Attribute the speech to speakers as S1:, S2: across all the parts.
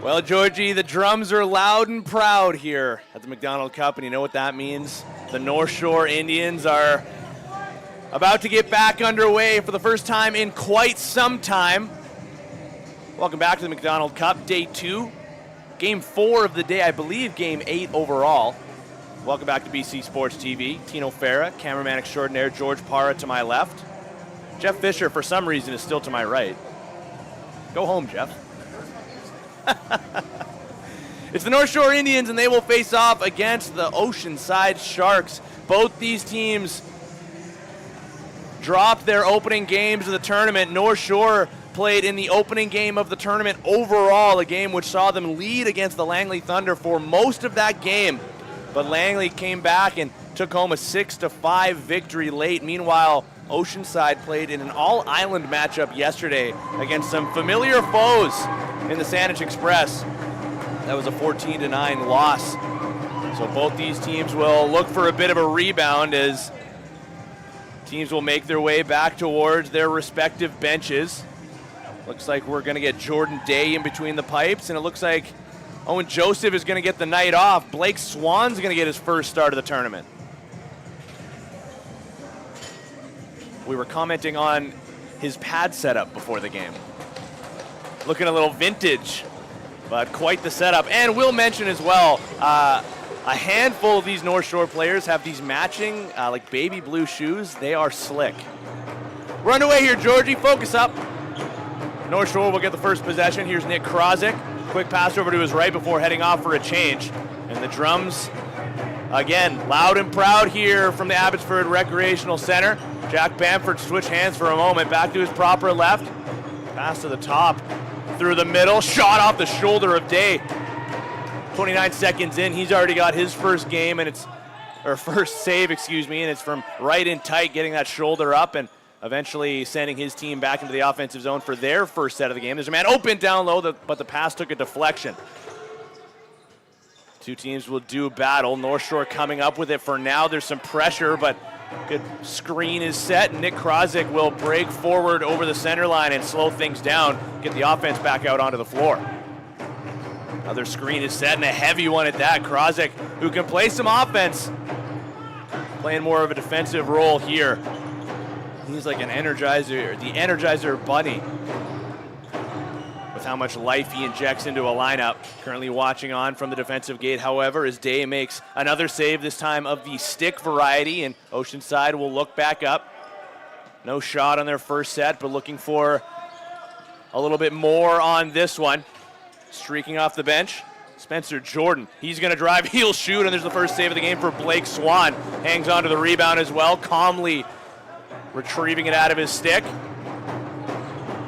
S1: Well, Georgie, the drums are loud and proud here at the MacDonald Cup, and you know what that means. The Northshore Indians are about to get back underway for the first time in quite some time. Welcome back to the MacDonald Cup, Day 2. Game 4 of the day, I believe Game 8 overall. Welcome back to BC Sports TV. Tino Farah, cameraman extraordinaire, George Parra to my left. Jeff Fisher, for some reason, is still to my right. Go home, Jeff. It's the Northshore Indians, and they will face off against the Oceanside Sharks. Both these teams dropped their opening games of the tournament. Northshore played in the opening game of the tournament overall, a game which saw them lead against the Langley Thunder for most of that game. But Langley came back and took home a 6-5 victory late. Meanwhile, Oceanside played in an all-island matchup yesterday against some familiar foes in the Saanich Express. That was a 14-9 loss. So both these teams will look for a bit of a rebound as teams will make their way back towards their respective benches. Looks like we're going to get Jordan Day in between the pipes, and it looks like Owen Joseph is going to get the night off. Blake Swan's going to get his first start of the tournament. We were commenting on his pad setup before the game. Looking a little vintage, but quite the setup. And we'll mention as well, a handful of these Northshore players have these matching like baby blue shoes. They are slick. We're underway here, Georgie. Focus up. Northshore will get the first possession. Here's Nick Krozik. Quick pass over to his right before heading off for a change. And the drums, again, loud and proud here from the Abbotsford Recreational Center. Jack Bamford switched hands for a moment. Back to his proper left. Pass to the top. Through the middle. Shot off the shoulder of Day. 29 seconds in, he's already got his first game, and first save, and it's from right in tight, getting that shoulder up and eventually sending his team back into the offensive zone for their first set of the game. There's a man open down low, but the pass took a deflection. Two teams will do battle. Northshore coming up with it for now. There's some pressure, but good screen is set. Nick Krozik will break forward over the center line and slow things down, get the offense back out onto the floor. Another screen is set, and a heavy one at that. Krozik, who can play some offense, playing more of a defensive role here. He's like an energizer, the Energizer Bunny, with how much life he injects into a lineup. Currently watching on from the defensive gate, however, as Day makes another save, this time of the stick variety, and Oceanside will look back up. No shot on their first set, but looking for a little bit more on this one. Streaking off the bench, Spencer Jordan. He's going to drive, he'll shoot, and there's the first save of the game for Blake Swan. Hangs onto the rebound as well, calmly retrieving it out of his stick.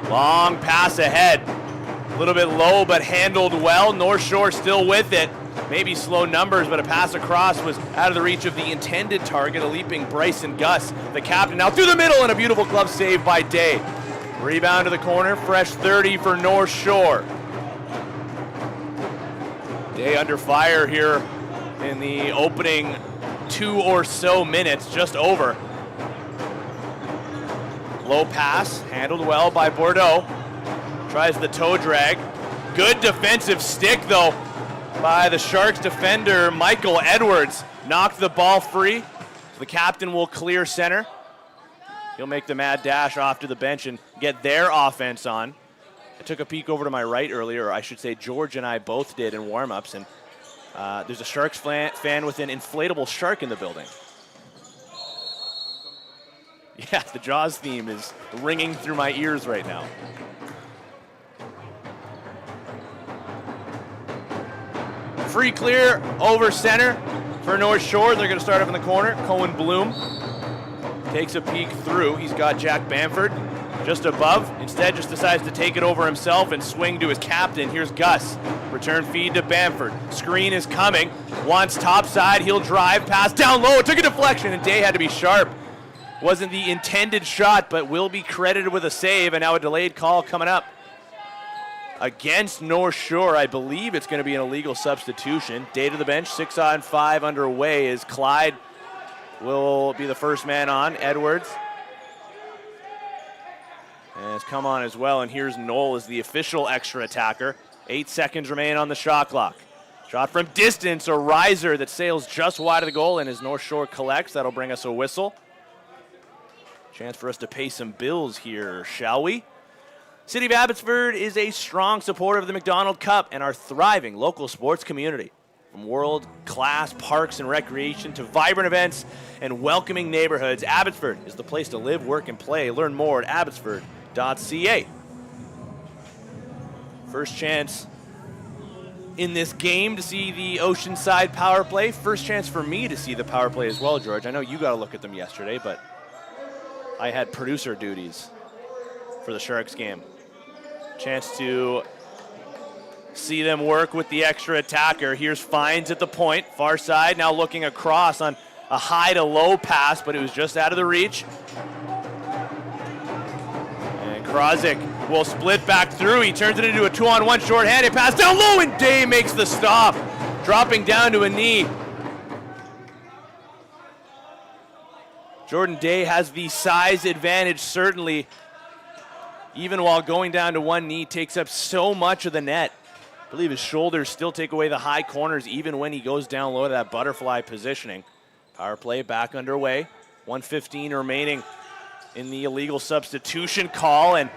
S1: Long pass ahead. A little bit low, but handled well. Northshore still with it. Maybe slow numbers, but a pass across was out of the reach of the intended target, a leaping Bryson Gus, the captain. Now through the middle, and a beautiful glove save by Day. Rebound to the corner, fresh 30 for Northshore. Day under fire here in the opening 2 or so minutes, just over. Low pass, handled well by Bordeaux. Tries the toe drag. Good defensive stick, though, by the Sharks defender, Michael Edwards. Knocked the ball free. The captain will clear center. He'll make the mad dash off to the bench and get their offense on. I took a peek over to my right earlier, or I should say George and I both did in warm-ups, and there's a Sharks fan with an inflatable shark in the building. Yeah, the Jaws theme is ringing through my ears right now. Free clear over center for Northshore. They're going to start up in the corner. Cohen Bloom takes a peek through. He's got Jack Bamford just above. Instead, just decides to take it over himself and swing to his captain. Here's Gus. Return feed to Bamford. Screen is coming. Wants top side. He'll drive. Pass down low. It took a deflection, and Day had to be sharp. Wasn't the intended shot, but will be credited with a save, and now a delayed call coming up against Northshore. I believe it's going to be an illegal substitution. Day to the bench. 6-on-5 underway as Clyde will be the first man on. Edwards has come on as well, and here's Knoll as the official extra attacker. 8 seconds remain on the shot clock. Shot from distance, a riser that sails just wide of the goal, and as Northshore collects, that'll bring us a whistle. Chance for us to pay some bills here, shall we? City of Abbotsford is a strong supporter of the MacDonald Cup and our thriving local sports community. From world-class parks and recreation to vibrant events and welcoming neighborhoods, Abbotsford is the place to live, work, and play. Learn more at abbotsford.ca. First chance in this game to see the Oceanside power play. First chance for me to see the power play as well, George. I know you got to look at them yesterday, but I had producer duties for the Sharks game. Chance to see them work with the extra attacker. Here's Fines at the point, far side, now looking across on a high to low pass, but it was just out of the reach. And Krozik will split back through. He turns it into a 2-on-1 short-handed pass down low, and Day makes the stop, dropping down to a knee. Jordan Day has the size advantage, certainly, even while going down to one knee, takes up so much of the net. I believe his shoulders still take away the high corners even when he goes down low to that butterfly positioning. Power play back underway. 1:15 remaining in the illegal substitution call, and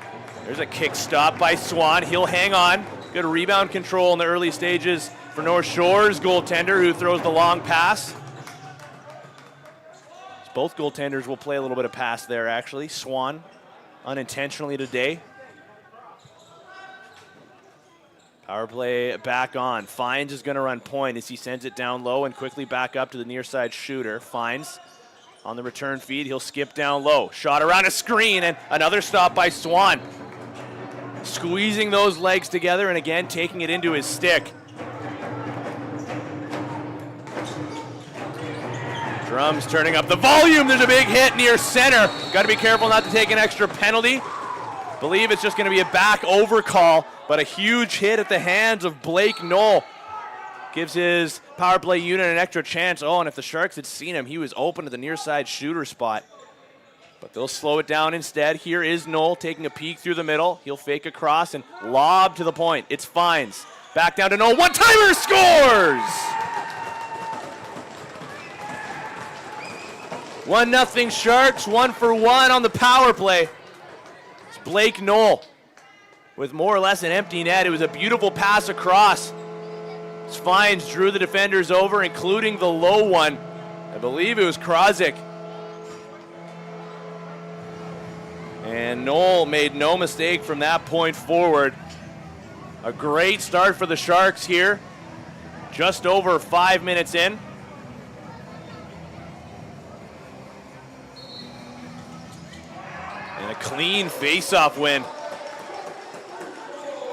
S1: there's a kick stop by Swan. He'll hang on. Good rebound control in the early stages for North Shore's goaltender, who throws the long pass. Both goaltenders will play a little bit of pass there, actually. Swan unintentionally today. Power play back on. Fines is going to run point as he sends it down low and quickly back up to the near side shooter. Fines on the return feed. He'll skip down low. Shot around a screen, and another stop by Swan. Squeezing those legs together and again taking it into his stick. Drums turning up the volume. There's a big hit near center. Got to be careful not to take an extra penalty. Believe it's just going to be a back over call, but a huge hit at the hands of Blake Knoll gives his power play unit an extra chance. Oh, and if the Sharks had seen him, he was open to the near side shooter spot. But they'll slow it down instead. Here is Knoll taking a peek through the middle. He'll fake across and lob to the point. It's Fines. Back down to Knoll. One-timer, scores! 1-0 Sharks, 1-for-1 on the power play. It's Blake Knoll with more or less an empty net. It was a beautiful pass across. Fines drew the defenders over, including the low one. I believe it was Krozik. And Knoll made no mistake from that point forward. A great start for the Sharks here. Just over 5 minutes in. And a clean face-off win.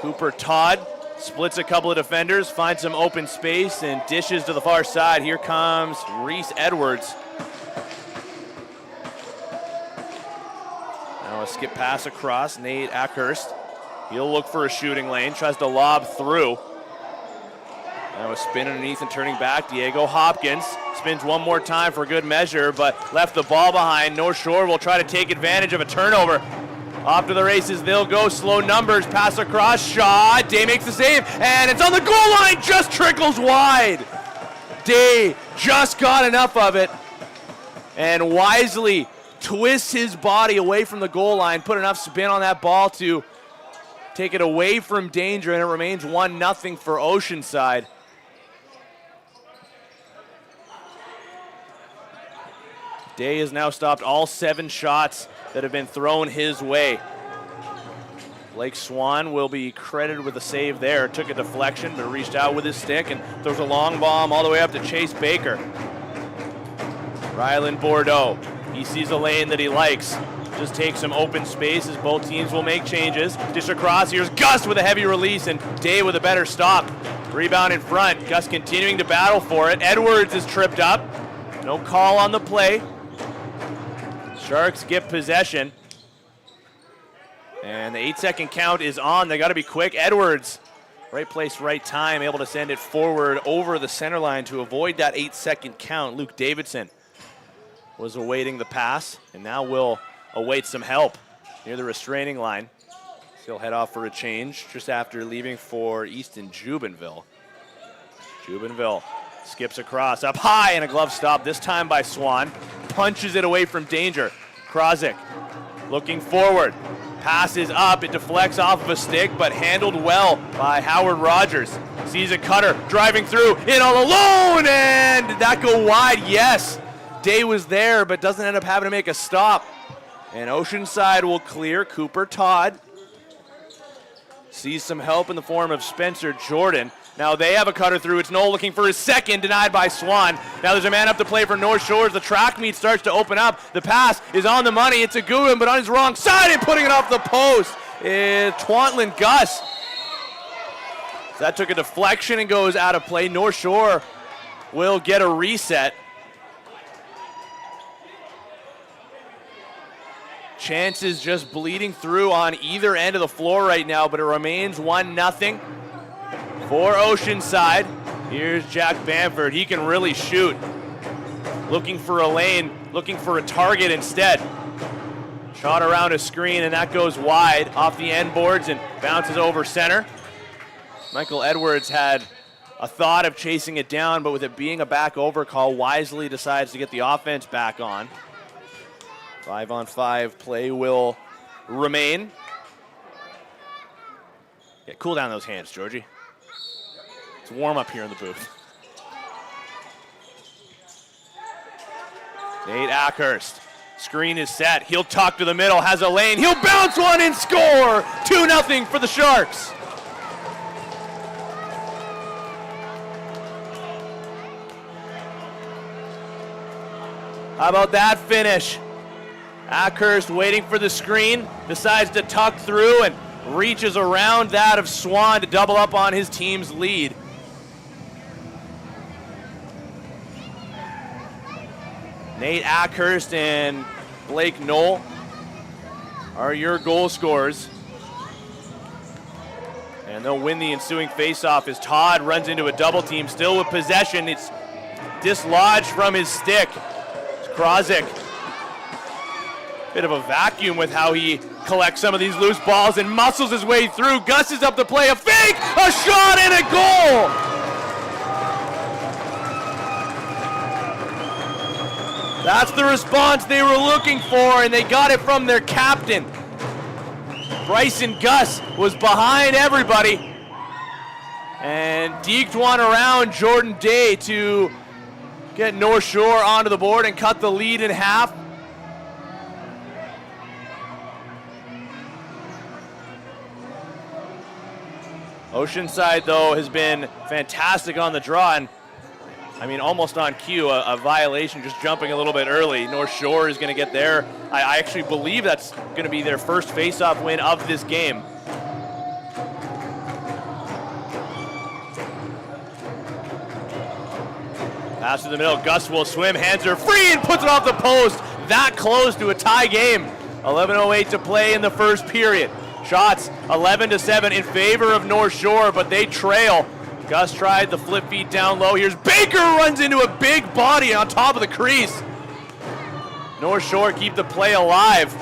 S1: Cooper Todd splits a couple of defenders, finds some open space, and dishes to the far side. Here comes Reese Edwards. Now a skip pass across, Nate Ackhurst. He'll look for a shooting lane, tries to lob through. Now a spin underneath and turning back, Diego Hopkins. Spins one more time for good measure, but left the ball behind. North Shore will try to take advantage of a turnover. Off to the races they'll go, slow numbers, pass across, shot, Day makes the save, and it's on the goal line, just trickles wide. Day just got enough of it, and wisely twists his body away from the goal line, put enough spin on that ball to take it away from danger, and it remains 1-0 for Oceanside. Day has now stopped all 7 shots that have been thrown his way. Blake Swan will be credited with a save there. Took a deflection, but reached out with his stick and throws a long bomb all the way up to Chase Baker. Ryland Bordeaux, he sees a lane that he likes. Just takes some open space as both teams will make changes. Dish across, here's Gus with a heavy release and Day with a better stop. Rebound in front, Gus continuing to battle for it. Edwards is tripped up. No call on the play. Sharks get possession. And the 8-second count is on. They got to be quick. Edwards, right place, right time, able to send it forward over the center line to avoid that 8-second count. Luke Davidson was awaiting the pass, and now will await some help near the restraining line. He'll head off for a change just after leaving for Easton Jubenville. Jubenville skips across, up high, and a glove stop, this time by Swan. Punches it away from danger. Krozik looking forward. Passes up, it deflects off of a stick, but handled well by Howard Rogers. Sees a cutter driving through, in all alone, and did that go wide? Yes. Day was there, but doesn't end up having to make a stop. And Oceanside will clear. Cooper Todd sees some help in the form of Spencer Jordan. Now they have a cutter through. It's Noel looking for his second, denied by Swan. Now there's a man up to play for North Shore as the track meet starts to open up. The pass is on the money. It's a Guin, but on his wrong side and putting it off the post is Twantland Gus. So that took a deflection and goes out of play. North Shore will get a reset. Chances just bleeding through on either end of the floor right now, but it remains 1-0 for Oceanside. Here's Jack Bamford. He can really shoot. Looking for a lane, looking for a target instead. Shot around a screen, and that goes wide off the end boards and bounces over center. Michael Edwards had a thought of chasing it down, but with it being a back over call, wisely decides to get the offense back on. 5-on-5 play will remain. Yeah, cool down those hands, Georgie. It's warm up here in the booth. Nate Ackhurst. Screen is set. He'll tuck to the middle, has a lane. He'll bounce one and score! 2-0 for the Sharks. How about that finish? Ackhurst waiting for the screen, decides to tuck through and reaches around that of Swan to double up on his team's lead. Nate Ackhurst and Blake Knoll are your goal scorers. And they'll win the ensuing faceoff as Todd runs into a double team, still with possession. It's dislodged from his stick. It's Krozik. Bit of a vacuum with how he collects some of these loose balls and muscles his way through. Gus is up to play, a fake, a shot, and a goal! That's the response they were looking for, and they got it from their captain. Bryson Gus was behind everybody and deked one around Jordan Day to get North Shore onto the board and cut the lead in half. Oceanside, though, has been fantastic on the draw, and I mean, almost on cue, a violation, just jumping a little bit early. North Shore is going to get there. I actually believe that's going to be their first face-off win of this game. Pass to the middle, Gus will swim, hands are free and puts it off the post. That close to a tie game. 11:08 to play in the first period. Shots 11-7 in favor of North Shore, but they trail. Gus tried the flip feed down low. Here's Baker, runs into a big body on top of the crease. North Shore keep the play alive.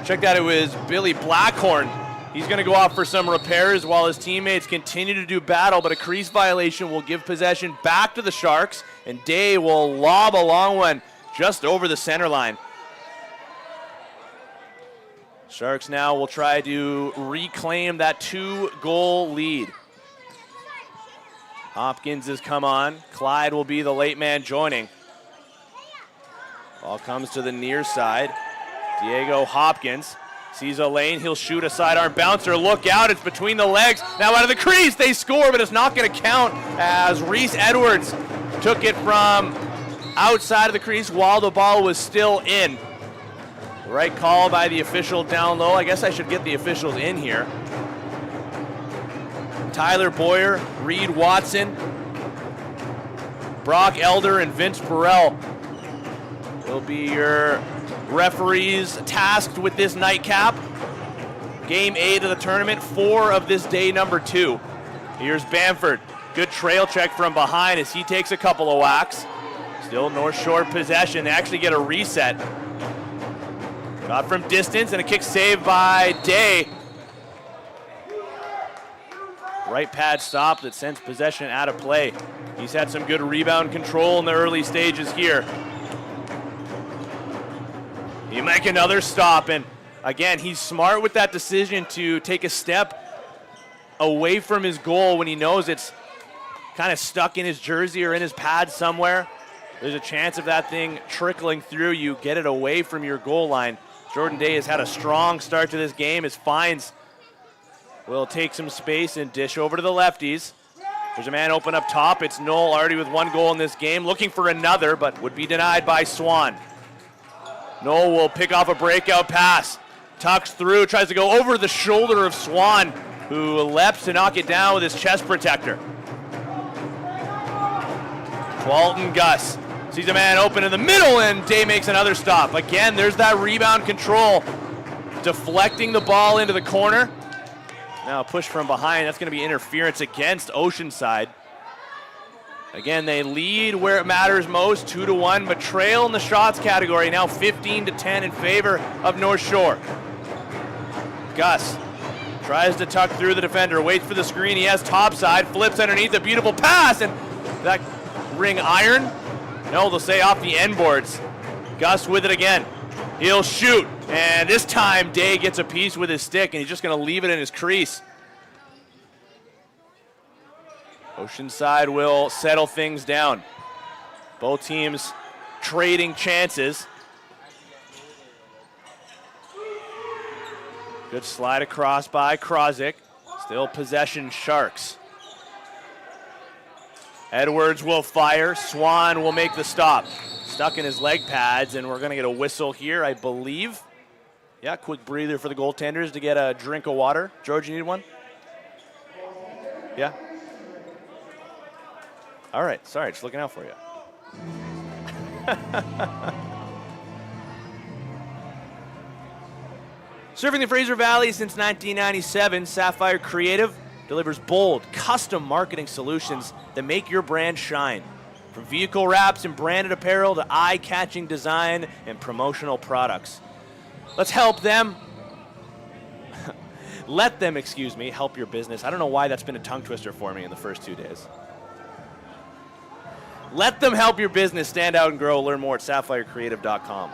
S1: Check that, it was Billy Blackhorn. He's going to go off for some repairs while his teammates continue to do battle, but a crease violation will give possession back to the Sharks, and Day will lob a long one just over the center line. Sharks now will try to reclaim that 2-goal lead. Hopkins has come on. Clyde will be the late man joining. Ball comes to the near side. Diego Hopkins sees a lane. He'll shoot a sidearm bouncer. Look out, it's between the legs. Now out of the crease, they score, but it's not going to count as Reese Edwards took it from outside of the crease while the ball was still in. Right call by the official down low. I guess I should get the officials in here. Tyler Boyer, Reed Watson, Brock Elder, and Vince Burrell will be your referees tasked with this nightcap. Game 8 of the tournament, 4 of this day number 2. Here's Bamford. Good trail check from behind as he takes a couple of whacks. Still North Shore possession. They actually get a reset. Shot from distance and a kick saved by Day. Right pad stop that sends possession out of play. He's had some good rebound control in the early stages here. He make another stop, and again, he's smart with that decision to take a step away from his goal when he knows it's kind of stuck in his jersey or in his pad somewhere. There's a chance of that thing trickling through you. Get it away from your goal line. Jordan Day has had a strong start to this game. His finds will take some space and dish over to the lefties. There's a man open up top. It's Knoll already with one goal in this game, looking for another, but would be denied by Swan. Knoll will pick off a breakout pass. Tucks through, tries to go over the shoulder of Swan, who leaps to knock it down with his chest protector. Walton Gus sees a man open in the middle, and Day makes another stop. Again, there's that rebound control, deflecting the ball into the corner. Now a push from behind, that's going to be interference against Oceanside. Again, they lead where it matters most, 2-1, but trail in the shots category, now 15-10 in favor of Northshore. Gus tries to tuck through the defender, waits for the screen, he has topside, flips underneath, a beautiful pass, and that ring iron? No, they'll say off the end boards. Gus with it again. He'll shoot, and this time Day gets a piece with his stick, and he's just going to leave it in his crease. Oceanside will settle things down. Both teams trading chances. Good slide across by Krozik. Still possession Sharks. Edwards will fire. Swan will make the stop. Stuck in his leg pads, and we're going to get a whistle here, I believe. Yeah, quick breather for the goaltenders to get a drink of water. George, you need one? Yeah? All right, sorry, just looking out for you. Serving the Fraser Valley since 1997, Sapphire Creative delivers bold, custom marketing solutions that make your brand shine. From vehicle wraps and branded apparel to eye-catching design and promotional products. Let's help them. Let them, help your business. I don't know why that's been a tongue twister for me in the first 2 days. Let them help your business stand out and grow. Learn more at sapphirecreative.com.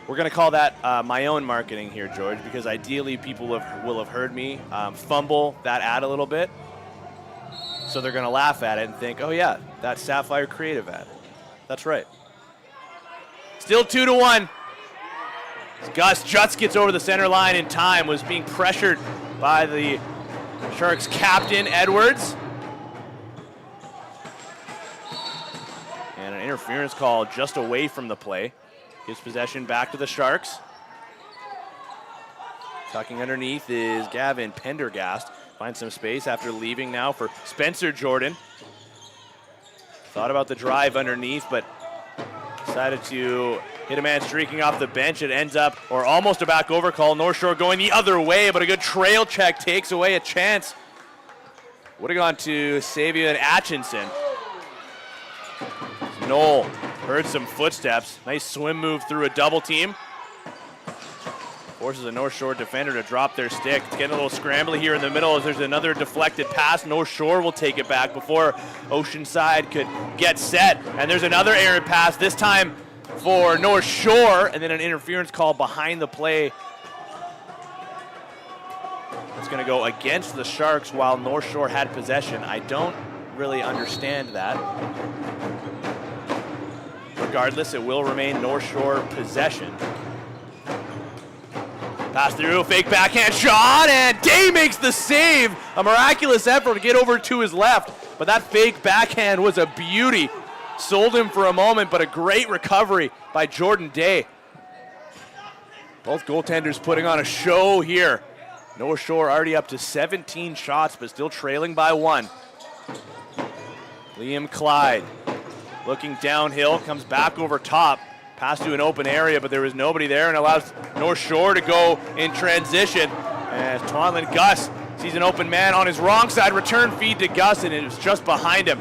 S1: We're going to call that my own marketing here, George, because ideally people will have heard me fumble that ad a little bit. So they're going to laugh at it and think, oh, yeah, that Sapphire Creative ad. That's right. Still 2-1. Gus just gets over the center line in time, was being pressured by the Sharks captain, Edwards. And an interference call just away from the play. Gives possession back to the Sharks. Tucking underneath is Gavin Pendergast. Finds some space after leaving now for Spencer Jordan. Thought about the drive underneath, but decided to hit a man streaking off the bench. It ends up, or almost a back over call. Northshore going the other way, but a good trail check takes away a chance. Would have gone to Savia and Atchison. Knoll heard some footsteps. Nice swim move through a double team. Forces a North Shore defender to drop their stick. It's getting a little scrambly here in the middle as there's another deflected pass. North Shore will take it back before Oceanside could get set. And there's another errant pass, this time for North Shore, and then an interference call behind the play. It's going to go against the Sharks while North Shore had possession. I don't really understand that. Regardless, it will remain North Shore possession. Pass through, fake backhand shot, and Day makes the save. A miraculous effort to get over to his left, but that fake backhand was a beauty. Sold him for a moment, but a great recovery by Jordan Day. Both goaltenders putting on a show here. North Shore already up to 17 shots, but still trailing by 1. Liam Clyde looking downhill, comes back over top. Pass to an open area, but there was nobody there, and allows North Shore to go in transition. As Twanlin Gus sees an open man on his wrong side, return feed to Gus, and it was just behind him.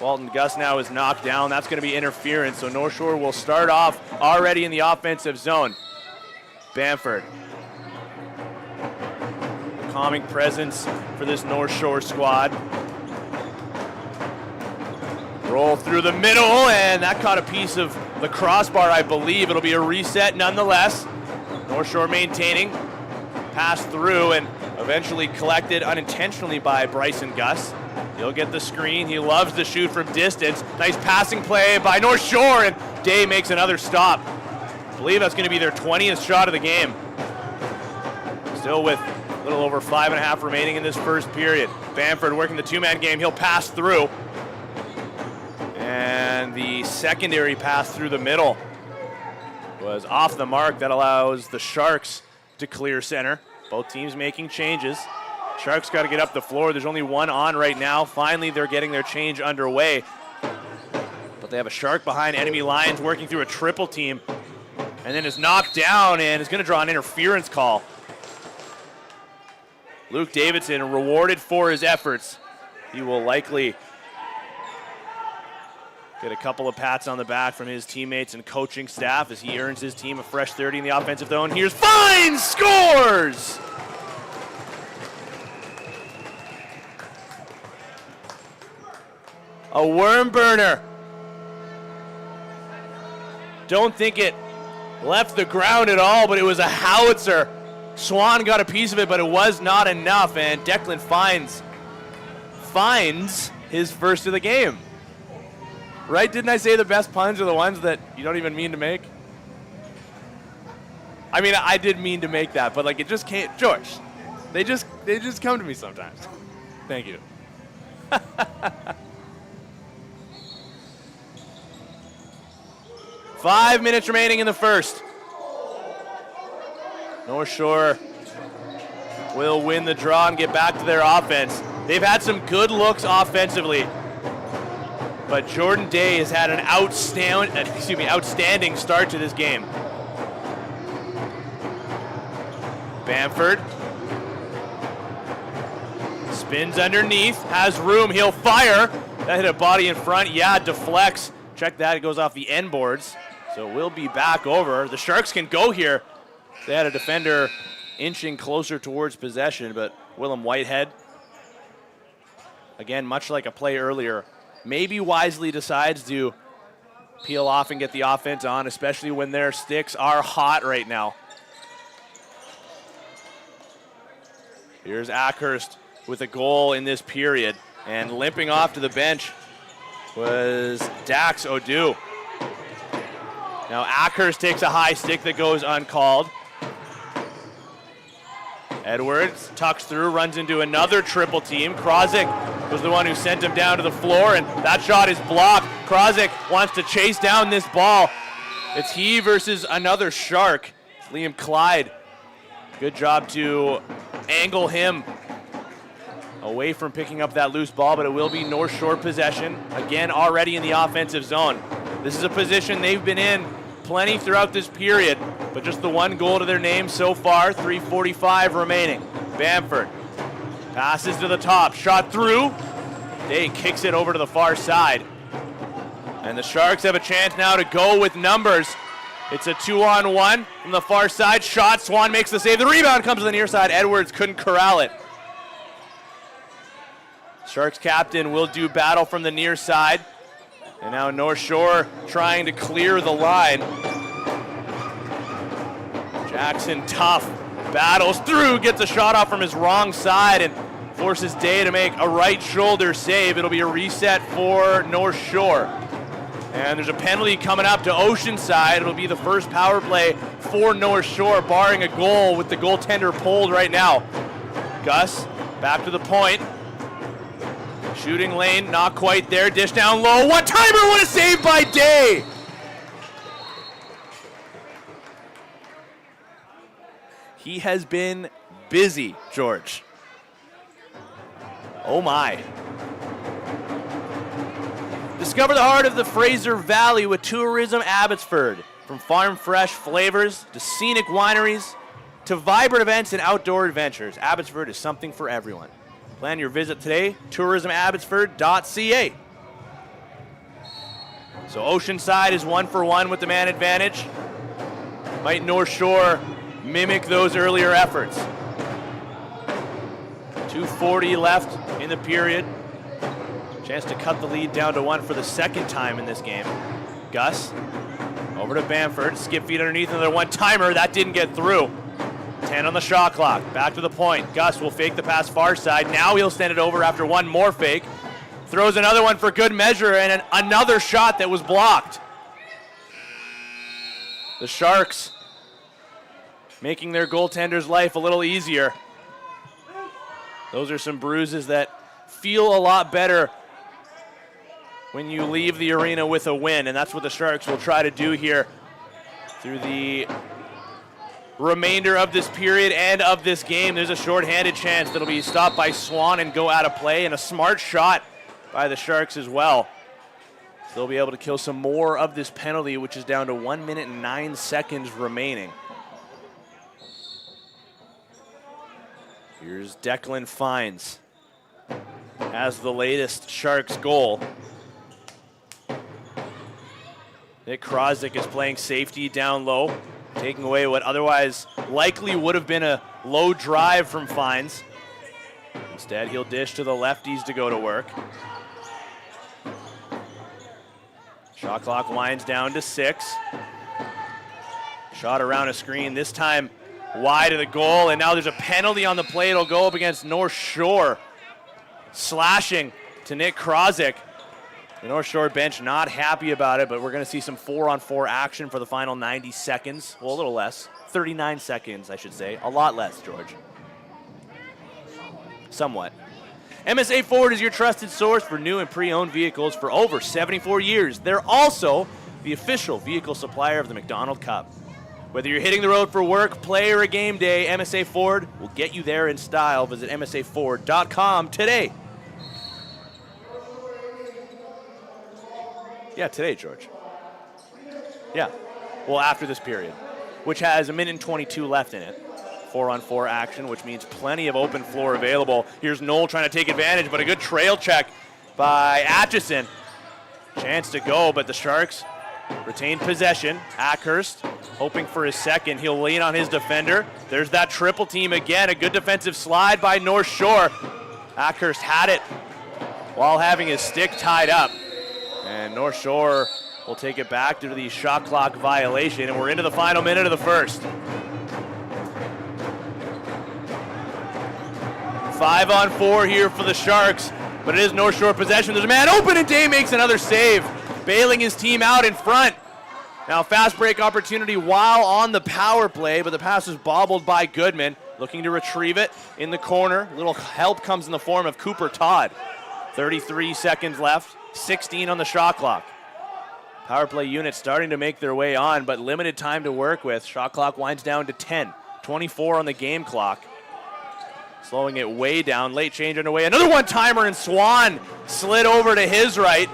S1: Walton Gus now is knocked down. That's going to be interference, so North Shore will start off already in the offensive zone. Bamford. A calming presence for this North Shore squad. Roll through the middle, and that caught a piece of the crossbar, I believe. It'll be a reset nonetheless. North Shore maintaining. Pass through and eventually collected unintentionally by Bryson Gus. He'll get the screen. He loves to shoot from distance. Nice passing play by North Shore, and Day makes another stop. I believe that's going to be their 20th shot of the game. Still with a little over 5.5 remaining in this first period. Bamford working the two-man game. He'll pass through. And the secondary pass through the middle was off the mark. That allows the Sharks to clear center. Both teams making changes. Sharks got to get up the floor. There's only one on right now. Finally, they're getting their change underway. But they have a Shark behind enemy lines working through a triple team. And then is knocked down and is going to draw an interference call. Luke Davidson rewarded for his efforts. He will likely get a couple of pats on the back from his teammates and coaching staff as he earns his team a fresh 30 in the offensive zone. Here's Fines, scores! A worm burner. Don't think it left the ground at all, but it was a howitzer. Swan got a piece of it, but it was not enough, and Declan finds his first of the game. Right? Didn't I say the best puns are the ones that you don't even mean to make? I mean, I did mean to make that, but like it just can't. George, they just come to me sometimes. Thank you. 5 minutes remaining in the first. North Shore will win the draw and get back to their offense. They've had some good looks offensively, but Jordan Day has had an outstanding start to this game. Bamford spins underneath, has room, he'll fire. That hit a body in front, yeah, deflects. Check that, it goes off the end boards. So we'll be back over. The Sharks can go here. They had a defender inching closer towards possession, but Willem Whitehead, again, much like a play earlier, maybe wisely decides to peel off and get the offense on, especially when their sticks are hot right now. Here's Ackhurst with a goal in this period, and limping off to the bench was Dax O'Du. Now Ackhurst takes a high stick that goes uncalled. Edwards tucks through, runs into another triple team. Krozik was the one who sent him down to the floor, and that shot is blocked. Krozik wants to chase down this ball. It's he versus another Shark. It's Liam Clyde. Good job to angle him away from picking up that loose ball, but it will be North Shore possession. Again, already in the offensive zone. This is a position they've been in plenty throughout this period, but just the one goal to their name so far, 3:45 remaining. Bamford passes to the top, shot through. Day kicks it over to the far side. And the Sharks have a chance now to go with numbers. It's a 2-on-1 from the far side. Shot, Swan makes the save. The rebound comes to the near side. Edwards couldn't corral it. Sharks captain will do battle from the near side. And now North Shore trying to clear the line. Jackson tough, battles through, gets a shot off from his wrong side and forces Day to make a right shoulder save. It'll be a reset for North Shore. And there's a penalty coming up to Oceanside. It'll be the first power play for North Shore, barring a goal with the goaltender pulled right now. Gus back to the point. Shooting lane, not quite there. Dish down low. One-timer, what a save by Day! He has been busy, George. Oh my. Discover the heart of the Fraser Valley with Tourism Abbotsford. From farm fresh flavors to scenic wineries to vibrant events and outdoor adventures, Abbotsford is something for everyone. Plan your visit today, tourismabbotsford.ca. So Oceanside is 1 for 1 with the man advantage. Might Northshore mimic those earlier efforts? 2:40 left in the period. Chance to cut the lead down to 1 for the second time in this game. Gus over to Bamford. Skip feed underneath, another one-timer. That didn't get through. 10 on the shot clock. Back to the point. Gus will fake the pass far side. Now he'll send it over after one more fake. Throws another one for good measure, and another shot that was blocked. The Sharks making their goaltender's life a little easier. Those are some bruises that feel a lot better when you leave the arena with a win, and that's what the Sharks will try to do here through the remainder of this period and of this game. There's a shorthanded chance that'll be stopped by Swan and go out of play, and a smart shot by the Sharks as well. So they'll be able to kill some more of this penalty, which is down to 1 minute and 9 seconds remaining. Here's Declan Fines as the latest Sharks goal. Nick Krozik is playing safety down low, taking away what otherwise likely would have been a low drive from Fines. Instead, he'll dish to the lefties to go to work. Shot clock winds down to 6. Shot around a screen, this time wide of the goal, and now there's a penalty on the play. It'll go up against Northshore. Slashing to Nick Krozik. The Northshore bench not happy about it, but we're going to see some 4-on-4 action for the final 90 seconds. Well, a little less. 39 seconds, I should say. A lot less, George. Somewhat. MSA Ford is your trusted source for new and pre-owned vehicles for over 74 years. They're also the official vehicle supplier of the MacDonald Cup. Whether you're hitting the road for work, play, or a game day, MSA Ford will get you there in style. Visit msaford.com today. Yeah, today, George. Yeah. Well, after this period, which has 1 minute and 22 left in it. 4-on-4 action, which means plenty of open floor available. Here's Knoll trying to take advantage, but a good trail check by Atchison. Chance to go, but the Sharks retain possession. Ackhurst hoping for his second. He'll lean on his defender. There's that triple team again. A good defensive slide by Northshore. Ackhurst had it while having his stick tied up. And Northshore will take it back due to the shot clock violation, and we're into the final minute of the first. 5-on-4 here for the Sharks, but it is Northshore possession. There's a man open, and Day makes another save, bailing his team out in front. Now fast break opportunity while on the power play, but the pass is bobbled by Goodman, looking to retrieve it in the corner. Little help comes in the form of Cooper Todd. 33 seconds left. 16 on the shot clock. Power play units starting to make their way on, but limited time to work with. Shot clock winds down to 10. 24 on the game clock. Slowing it way down. Late change underway. Another one-timer, and Swan slid over to his right.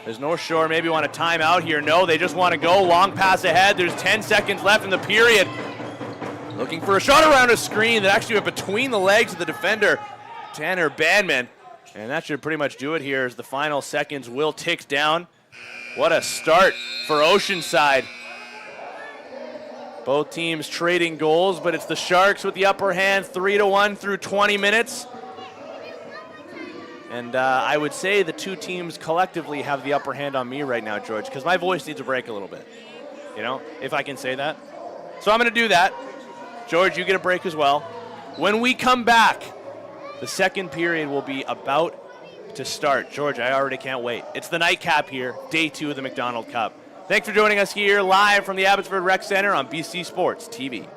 S1: Does Northshore maybe want a timeout here? No, they just want to go. Long pass ahead. There's 10 seconds left in the period. Looking for a shot around a screen that actually went between the legs of the defender, Tanner Bandman. And that should pretty much do it here as the final seconds will tick down. What a start for Oceanside. Both teams trading goals, but it's the Sharks with the upper hand, 3-1 through 20 minutes. And I would say the two teams collectively have the upper hand on me right now, George, because my voice needs a break a little bit, you know, if I can say that. So I'm going to do that. George, you get a break as well. When we come back, the second period will be about to start. George, I already can't wait. It's the nightcap here, day 2 of the MacDonald Cup. Thanks for joining us here live from the Abbotsford Rec Center on BC Sports TV.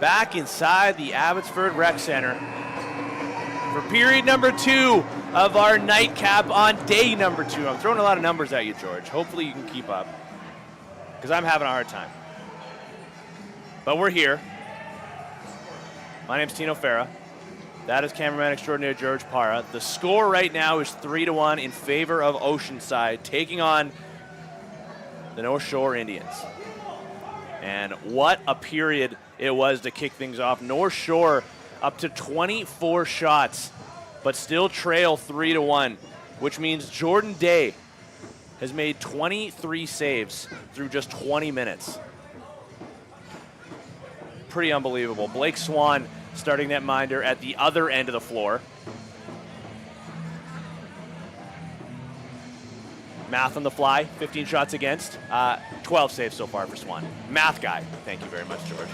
S1: back inside the Abbotsford Rec Center for period number 2 of our nightcap on day number 2. I'm throwing a lot of numbers at you, George. Hopefully you can keep up, because I'm having a hard time. But we're here. My name's Tino Farah. That is cameraman extraordinaire George Parra. The score right now is 3-1 in favor of Oceanside, taking on the Northshore Indians. And what a period it was to kick things off. Northshore up to 24 shots, but still trail 3-1, which means Jordan Day has made 23 saves through just 20 minutes. Pretty unbelievable. Blake Swan starting netminder at the other end of the floor. Math on the fly, 15 shots against, 12 saves so far for Swan. Math guy. Thank you very much, George.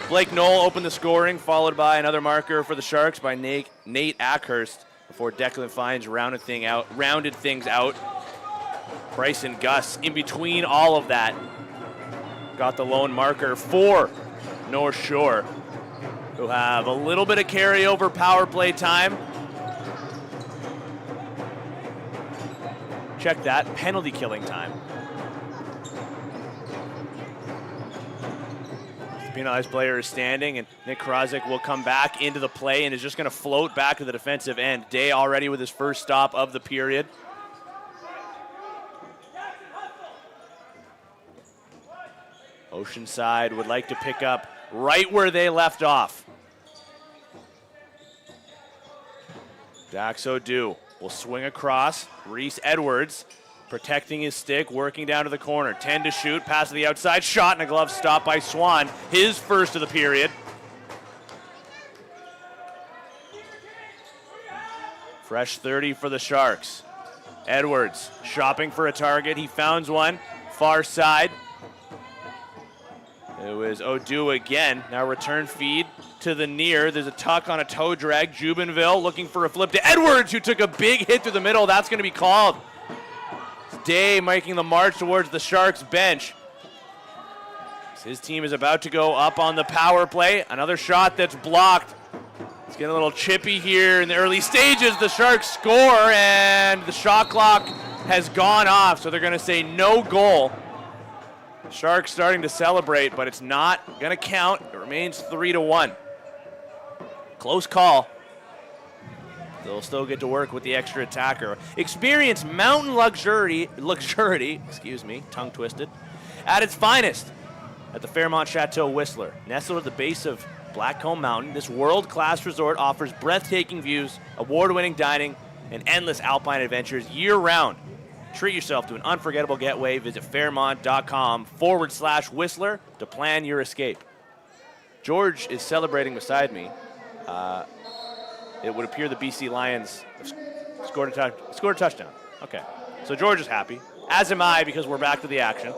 S1: Blake Knoll opened the scoring, followed by another marker for the Sharks by Nate Ackhurst before Declan Fines rounded things out. Bryson Gus in between all of that got the lone marker for North Shore, who have a little bit of carryover power play time. Check that, penalty killing time. Penalized player is standing, and Nick Krozik will come back into the play and is just going to float back to the defensive end. Day already with his first stop of the period. Oceanside would like to pick up right where they left off. Dax O'Dew will swing across. Reese Edwards protecting his stick, working down to the corner. 10 to shoot, pass to the outside, shot and a glove stop by Swan. His first of the period. Fresh 30 for the Sharks. Edwards shopping for a target. He found one, far side. It was O'Dew again. Now return feed to the near. There's a tuck on a toe drag. Jubenville looking for a flip to Edwards, who took a big hit through the middle. That's going to be called. Day making the march towards the Sharks bench. His team is about to go up on the power play. Another shot that's blocked. It's getting a little chippy here in the early stages. The Sharks score, and the shot clock has gone off, so they're going to say no goal. Sharks starting to celebrate, but it's not going to count. It remains 3-1. Close call. They'll still get to work with the extra attacker. Experience mountain luxury, tongue twisted, at its finest at the Fairmont Chateau Whistler. Nestled at the base of Blackcomb Mountain, this world-class resort offers breathtaking views, award-winning dining, and endless alpine adventures year-round. Treat yourself to an unforgettable getaway. Visit fairmont.com/Whistler to plan your escape. George is celebrating beside me. It would appear the BC Lions have scored a touchdown. Okay, so George is happy, as am I, because we're back to the action.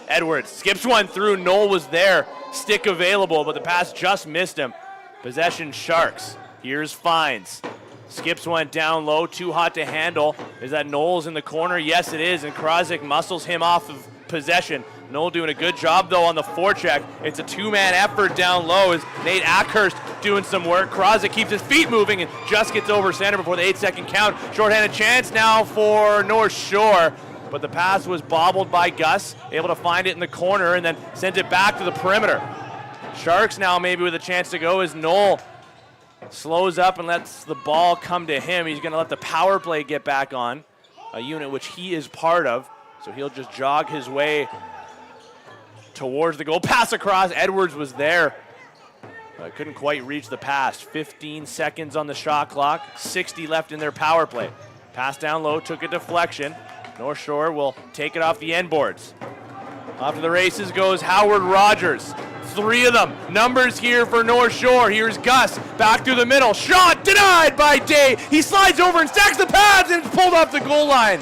S1: Edwards skips one through. Knoll was there, stick available, but the pass just missed him. Possession Sharks. Here's Fines. Skips one down low, too hot to handle. Is that Knowles in the corner? Yes, it is, and Krozik muscles him off of possession. Knoll doing a good job, though, on the forecheck. It's a two-man effort down low as Nate Ackhurst doing some work. Krozik keeps his feet moving and just gets over center before the 8-second count. Shorthanded chance now for North Shore, but the pass was bobbled by Gus, able to find it in the corner and then sent it back to the perimeter. Sharks now maybe with a chance to go as Knoll slows up and lets the ball come to him. He's going to let the power play get back on, a unit which he is part of, so he'll just jog his way towards the goal. Pass across. Edwards was there. Couldn't quite reach the pass. 15 seconds on the shot clock. 60 left in their power play. Pass down low, took a deflection. North Shore will take it off the end boards. Off to the races goes Howard Rogers. 3 of them. Numbers here for North Shore. Here's Gus. Back through the middle. Shot denied by Day. He slides over and stacks the pads and it's pulled off the goal line.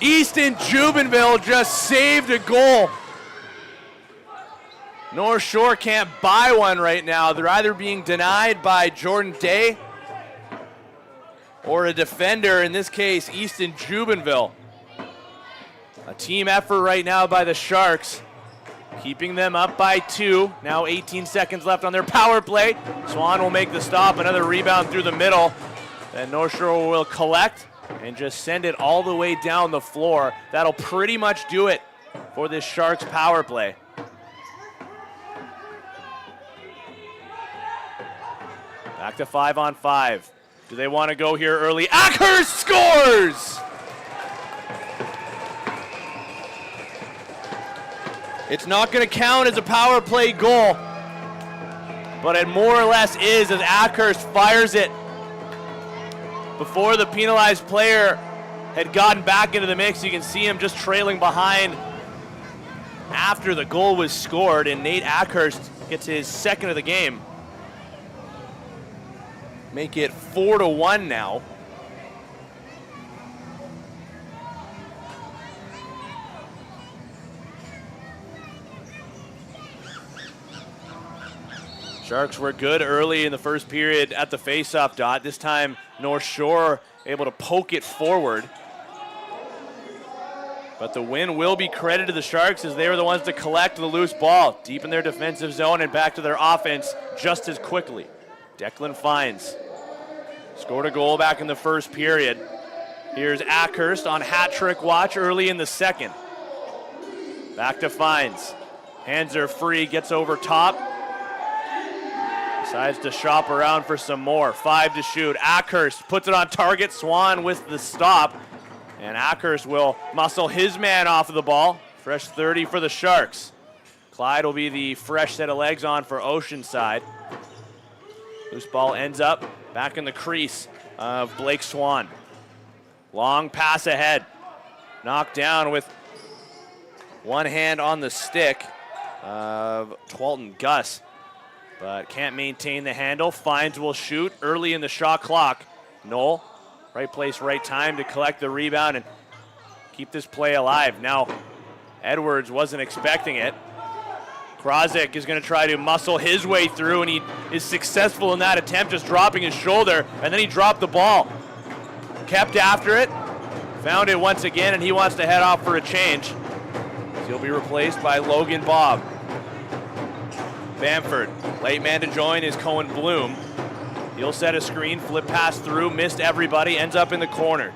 S1: Easton Jubenville just saved a goal. North Shore can't buy one right now. They're either being denied by Jordan Day or a defender, in this case, Easton Jubenville. A team effort right now by the Sharks, keeping them up by 2. Now 18 seconds left on their power play. Swan will make the stop, another rebound through the middle. Then Northshore will collect and just send it all the way down the floor. That'll pretty much do it for this Sharks power play. Back to 5-on-5. Do they want to go here early? Ackhurst scores! It's not going to count as a power play goal, but it more or less is as Ackhurst fires it before the penalized player had gotten back into the mix. You can see him just trailing behind after the goal was scored, and Nate Ackhurst gets his second of the game. Make it 4-1 now. Sharks were good early in the first period at the faceoff dot. This time, Northshore able to poke it forward. But the win will be credited to the Sharks as they were the ones to collect the loose ball deep in their defensive zone and back to their offense just as quickly. Declan Fines scored a goal back in the first period. Here's Ackhurst on hat trick watch early in the second. Back to Fines. Hands are free, gets over top. Decides to shop around for some more. 5 to shoot. Ackhurst puts it on target. Swan with the stop. And Ackhurst will muscle his man off of the ball. Fresh 30 for the Sharks. Clyde will be the fresh set of legs on for Oceanside. Loose ball ends up back in the crease of Blake Swan. Long pass ahead. Knocked down with one hand on the stick of Twalton Gus, but can't maintain the handle. Fines will shoot early in the shot clock. Knoll, right place, right time to collect the rebound and keep this play alive. Now, Edwards wasn't expecting it. Krozik is going to try to muscle his way through, and he is successful in that attempt, just dropping his shoulder, and then he dropped the ball. Kept after it, found it once again, and he wants to head off for a change. He'll be replaced by Logan Bobb. Bamford, late man to join is Cohen Bloom. He'll set a screen, flip pass through, missed everybody, ends up in the corner.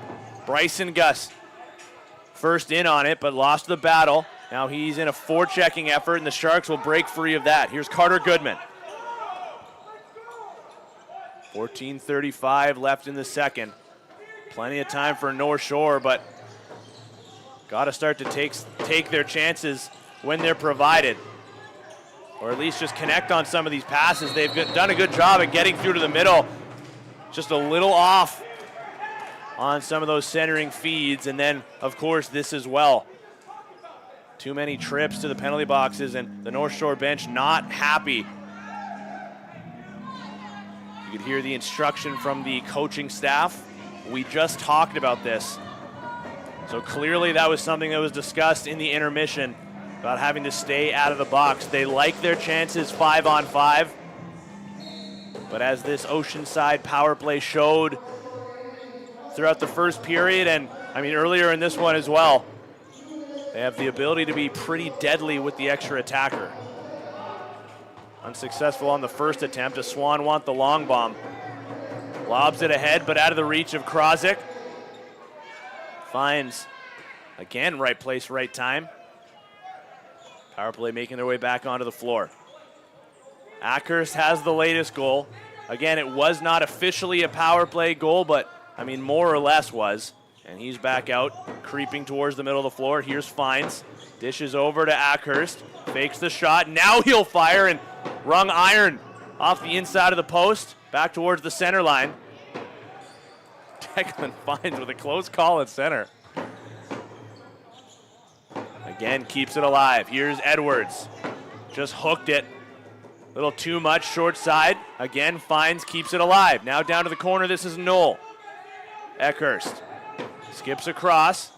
S1: Bryson Gus, first in on it, but lost the battle. Now he's in a forechecking effort, and the Sharks will break free of that. Here's Carter Goodman. 14:35 left in the second. Plenty of time for Northshore, but got to start to take their chances when they're provided, or at least just connect on some of these passes. They've done a good job at getting through to the middle. Just a little off on some of those centering feeds, and then, of course, this as well. Too many trips to the penalty boxes, and the Northshore bench not happy. You could hear the instruction from the coaching staff. We just talked about this. So clearly that was something that was discussed in the intermission about having to stay out of the box. They like their chances 5-on-5, but as this Oceanside power play showed throughout the first period, and earlier in this one as well, they have the ability to be pretty deadly with the extra attacker. Unsuccessful on the first attempt. A Swan want the long bomb. Lobs it ahead, but out of the reach of Krozik. Finds, again, right place, right time. Power play making their way back onto the floor. Ackhurst has the latest goal. Again, it was not officially a power play goal, but, more or less was. And he's back out, creeping towards the middle of the floor. Here's Fines. Dishes over to Ackhurst. Fakes the shot. Now he'll fire, and rung iron off the inside of the post. Back towards the center line. Declan Fines with a close call at center. Again, keeps it alive. Here's Edwards. Just hooked it. A little too much short side. Again, Fines keeps it alive. Now down to the corner. This is Knoll. Eckhurst skips across.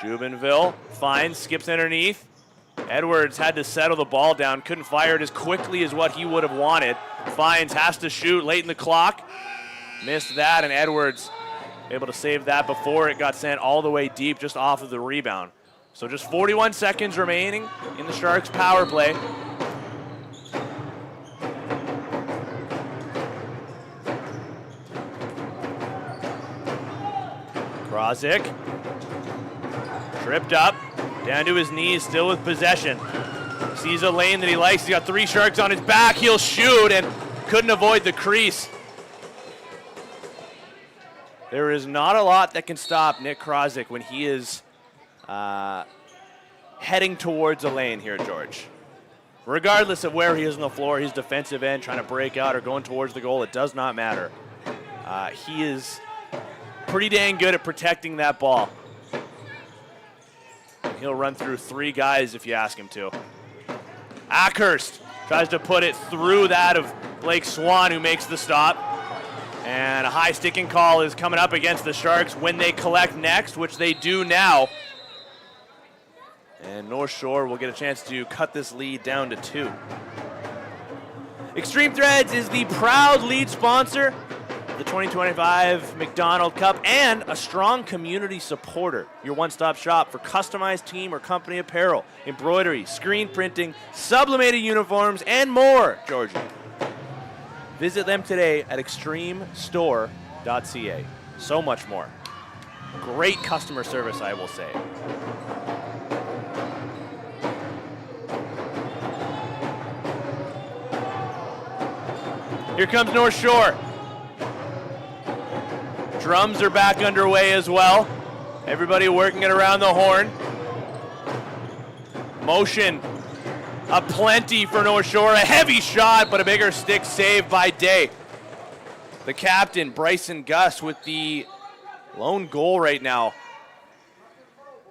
S1: Jubenville. Fines, skips underneath. Edwards had to settle the ball down. Couldn't fire it as quickly as what he would have wanted. Fines has to shoot late in the clock. Missed that, and Edwards able to save that before it got sent all the way deep just off of the rebound. So just 41 seconds remaining in the Sharks' power play. Krozik, tripped up, down to his knees, still with possession. Sees a lane that he likes. He's got 3 Sharks on his back. He'll shoot and couldn't avoid the crease. There is not a lot that can stop Nick Krozik when he is heading towards a lane here, George. Regardless of where he is on the floor, he's defensive end, trying to break out or going towards the goal, it does not matter. He is pretty dang good at protecting that ball. He'll run through 3 guys if you ask him to. Ackhurst tries to put it through that of Blake Swan, who makes the stop. And a high sticking call is coming up against the Sharks when they collect next, which they do now. And Northshore will get a chance to cut this lead down to 2. Extreme Threads is the proud lead sponsor of the 2025 MacDonald Cup and a strong community supporter. Your one-stop shop for customized team or company apparel, embroidery, screen printing, sublimated uniforms, and more, Georgie. Visit them today at extremestore.ca. So much more. Great customer service, I will say. Here comes Northshore. Drums are back underway as well. Everybody working it around the horn. Motion aplenty for Northshore. A heavy shot, but a bigger stick save by Day. The captain, Bryson Gus, with the lone goal right now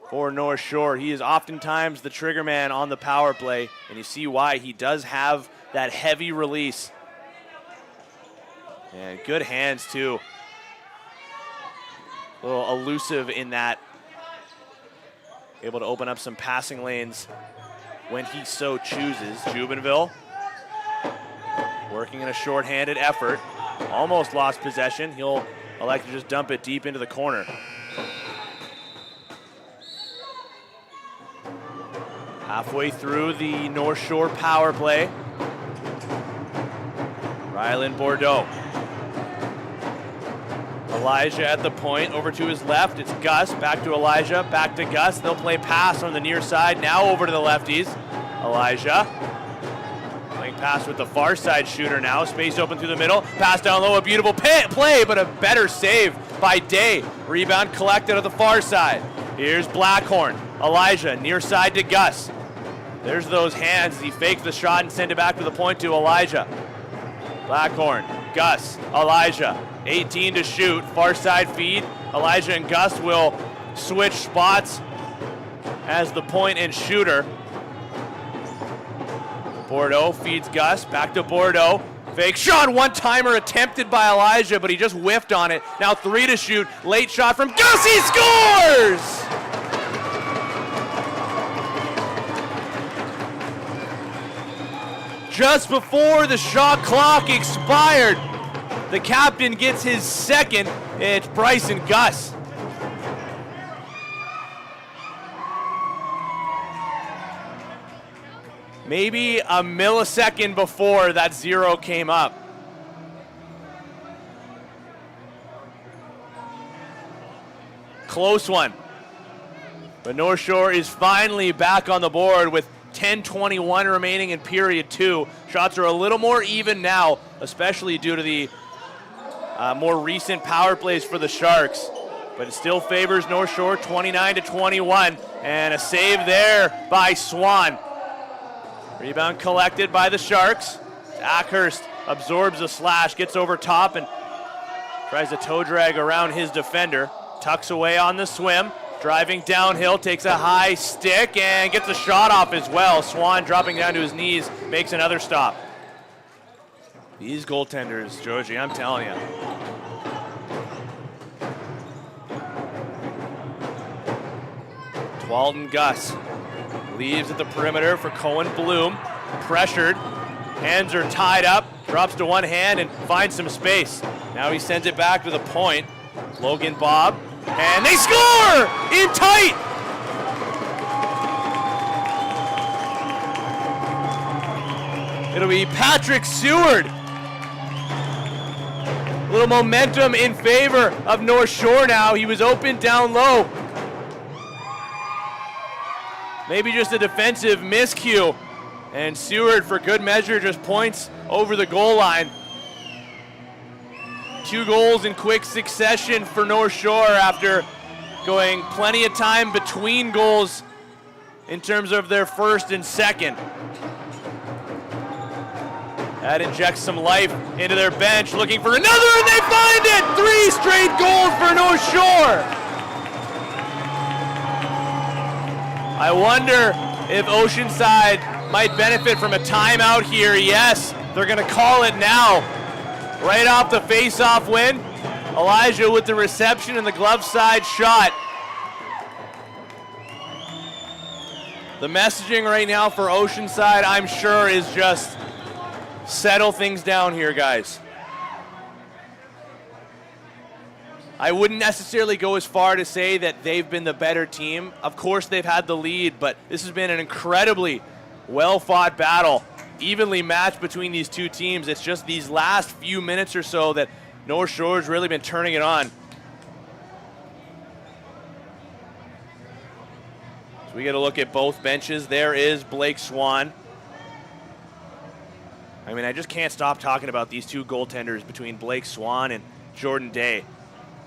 S1: for Northshore. He is oftentimes the trigger man on the power play, and you see why. He does have that heavy release. And good hands, too. A little elusive in that. Able to open up some passing lanes when he so chooses. Jubenville working in a short-handed effort. Almost lost possession. He'll elect to just dump it deep into the corner. Halfway through the Northshore power play. Ryland Bordeaux. Elijah at the point, over to his left. It's Gus, back to Elijah, back to Gus. They'll play pass on the near side, now over to the lefties. Elijah playing pass with the far side shooter now. Space open through the middle. Pass down low, a beautiful play, but a better save by Day. Rebound collected at the far side. Here's Blackhorn. Elijah, near side to Gus. There's those hands. He fakes the shot and send it back to the point to Elijah. Blackhorn, Gus, Elijah. 18 to shoot, far side feed. Elijah and Gus will switch spots as the point and shooter. Bordeaux feeds Gus, back to Bordeaux. Fake shot, one-timer attempted by Elijah, but he just whiffed on it. Now 3 to shoot, late shot from Gus, he scores! Just before the shot clock expired, the captain gets his second. It's Bryson Gus. Maybe a millisecond before that 0 came up. Close one. But Northshore is finally back on the board with 10:21 remaining in period 2. Shots are a little more even now, especially due to the more recent power plays for the Sharks. But it still favors Northshore 29-21. And a save there by Swan. Rebound collected by the Sharks. Ackhurst absorbs a slash, gets over top and tries to toe drag around his defender. Tucks away on the swim. Driving downhill, takes a high stick and gets a shot off as well. Swan dropping down to his knees, makes another stop. These goaltenders, Georgie, I'm telling you. Twalton Gus leaves at the perimeter for Cohen Bloom. Pressured, hands are tied up, drops to one hand and finds some space. Now he sends it back to the point. Logan Bob, and they score in tight. It'll be Patrick Seward. A little momentum in favor of North Shore now. He was open down low. Maybe just a defensive miscue. And Seward, for good measure, just points over the goal line. 2 goals in quick succession for North Shore after going plenty of time between goals in terms of their first and second. That injects some life into their bench, looking for another, and they find it! 3 straight goals for North Shore! I wonder if Oceanside might benefit from a timeout here. Yes, they're gonna call it now. Right off the face-off win. Elijah with the reception and the glove side shot. The messaging right now for Oceanside, I'm sure, is just settle things down here, guys. I wouldn't necessarily go as far to say that they've been the better team. Of course, they've had the lead, but this has been an incredibly well-fought battle, evenly matched between these two teams. It's just these last few minutes or so that North Shore's really been turning it on. So we get a look at both benches. There is Blake Swan. I mean, I just can't stop talking about these two goaltenders between Blake Swan and Jordan Day.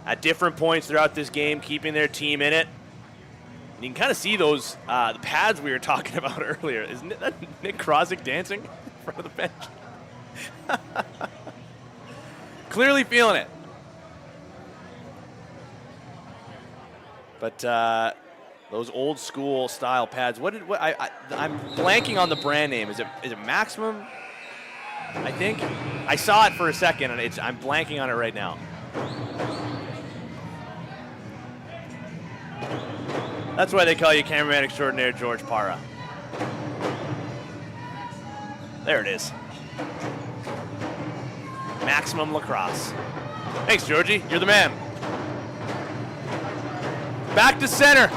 S1: At different points throughout this game, keeping their team in it. And you can kind of see those the pads we were talking about earlier. Isn't that Nick Krozik dancing in front of the bench? Clearly feeling it. But those old school style pads. I'm blanking on the brand name. Is it Maximum? I think I saw it for a second, and I'm blanking on it right now. That's why they call you cameraman extraordinaire George Parra. There it is. Maximum Lacrosse. Thanks, Georgie. You're the man. Back to center.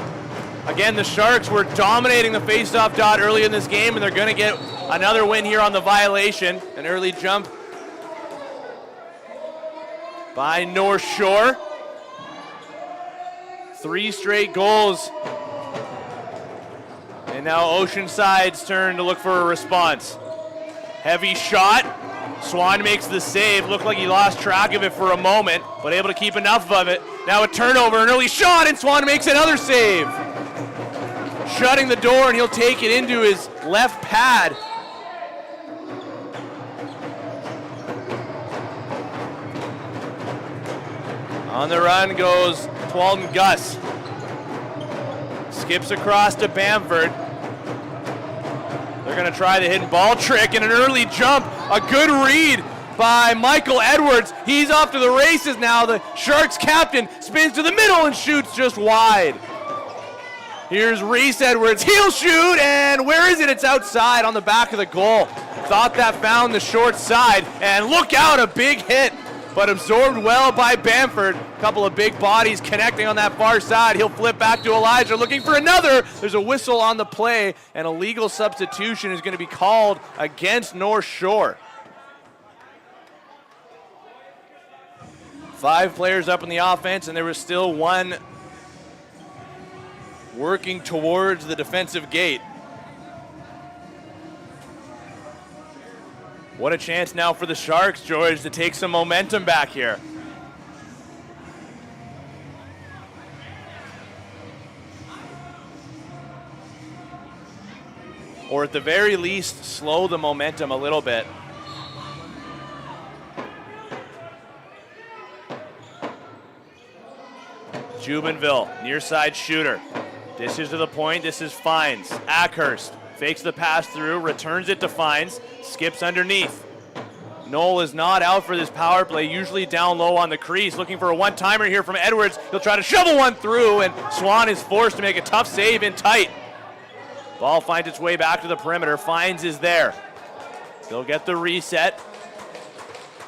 S1: Again, the Sharks were dominating the faceoff dot early in this game, and they're going to get another win here on the violation. An early jump by North Shore. 3 straight goals. And now Oceanside's turn to look for a response. Heavy shot. Swan makes the save. Looked like he lost track of it for a moment, but able to keep enough of it. Now a turnover, an early shot, and Swan makes another save. Shutting the door, and he'll take it into his left pad. On the run goes Twalton Gus. Skips across to Bamford. They're going to try the hidden ball trick and an early jump. A good read by Michael Edwards. He's off to the races now. The Sharks captain spins to the middle and shoots just wide. Here's Reese Edwards. He'll shoot, and where is it? It's outside on the back of the goal. Thought that found the short side, and look out, a big hit, but absorbed well by Bamford. A couple of big bodies connecting on that far side. He'll flip back to Elijah, looking for another. There's a whistle on the play, and a legal substitution is going to be called against North Shore. 5 players up in the offense, and there was still one working towards the defensive gate. What a chance now for the Sharks, George, to take some momentum back here. Or at the very least, slow the momentum a little bit. Jubenville, near side shooter. Dishes to the point, this is Fines. Ackhurst fakes the pass through, returns it to Fines, skips underneath. Knoll is not out for this power play, usually down low on the crease, looking for a one-timer here from Edwards. He'll try to shovel one through, and Swan is forced to make a tough save in tight. Ball finds its way back to the perimeter. Fines is there. They'll get the reset.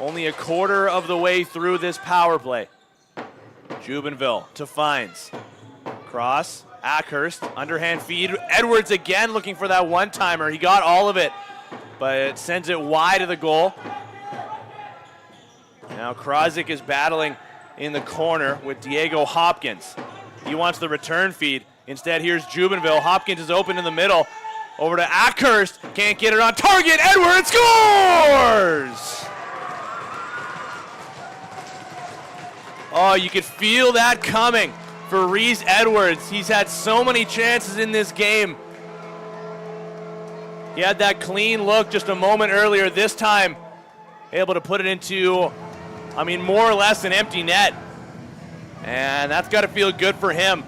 S1: Only a quarter of the way through this power play. Jubenville to Fines. Cross, Ackhurst, underhand feed. Edwards again looking for that one-timer. He got all of it, but it sends it wide of the goal. Now Krozik is battling in the corner with Diego Hopkins. He wants the return feed. Instead, here's Jubenville. Hopkins is open in the middle. Over to Ackhurst. Can't get it on target. Edwards scores! Oh, you could feel that coming for Reese Edwards. He's had so many chances in this game. He had that clean look just a moment earlier. This time, able to put it into, more or less an empty net. And that's got to feel good for him.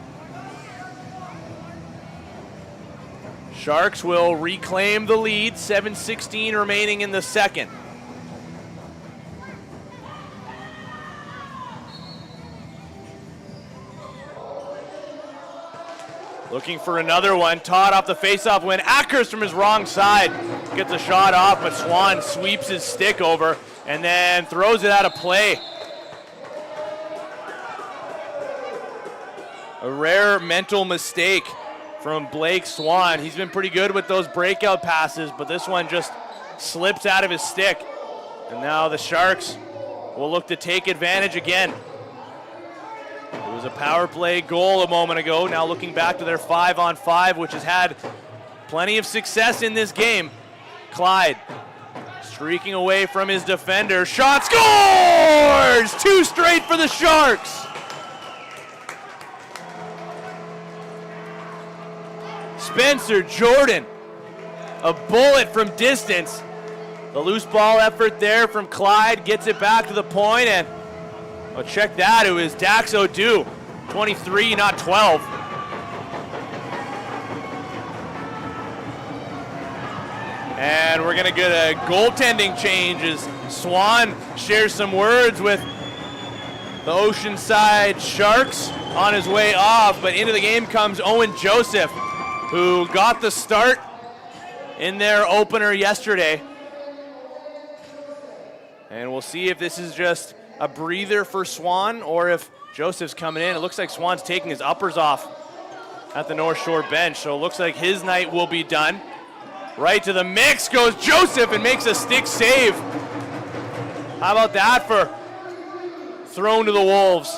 S1: Sharks will reclaim the lead, 7:16 remaining in the second. Looking for another one, Todd off the faceoff win. Ackhurst from his wrong side gets a shot off, but Swan sweeps his stick over and then throws it out of play. A rare mental mistake from Blake Swan. He's been pretty good with those breakout passes, but this one just slips out of his stick. And now the Sharks will look to take advantage again. It was a power play goal a moment ago. Now looking back to their 5-on-5, which has had plenty of success in this game. Clyde streaking away from his defender. Shot, scores! 2 straight for the Sharks. Spencer Jordan, a bullet from distance. The loose ball effort there from Clyde gets it back to the point, and check that, it was Dax O'Doux, 23, not 12. And we're gonna get a goaltending change as Swan shares some words with the Oceanside Sharks on his way off, but into the game comes Owen Joseph, who got the start in their opener yesterday. And we'll see if this is just a breather for Swan or if Joseph's coming in. It looks like Swan's taking his uppers off at the Northshore bench, so it looks like his night will be done. Right to the mix goes Joseph and makes a stick save. How about that for thrown to the Wolves?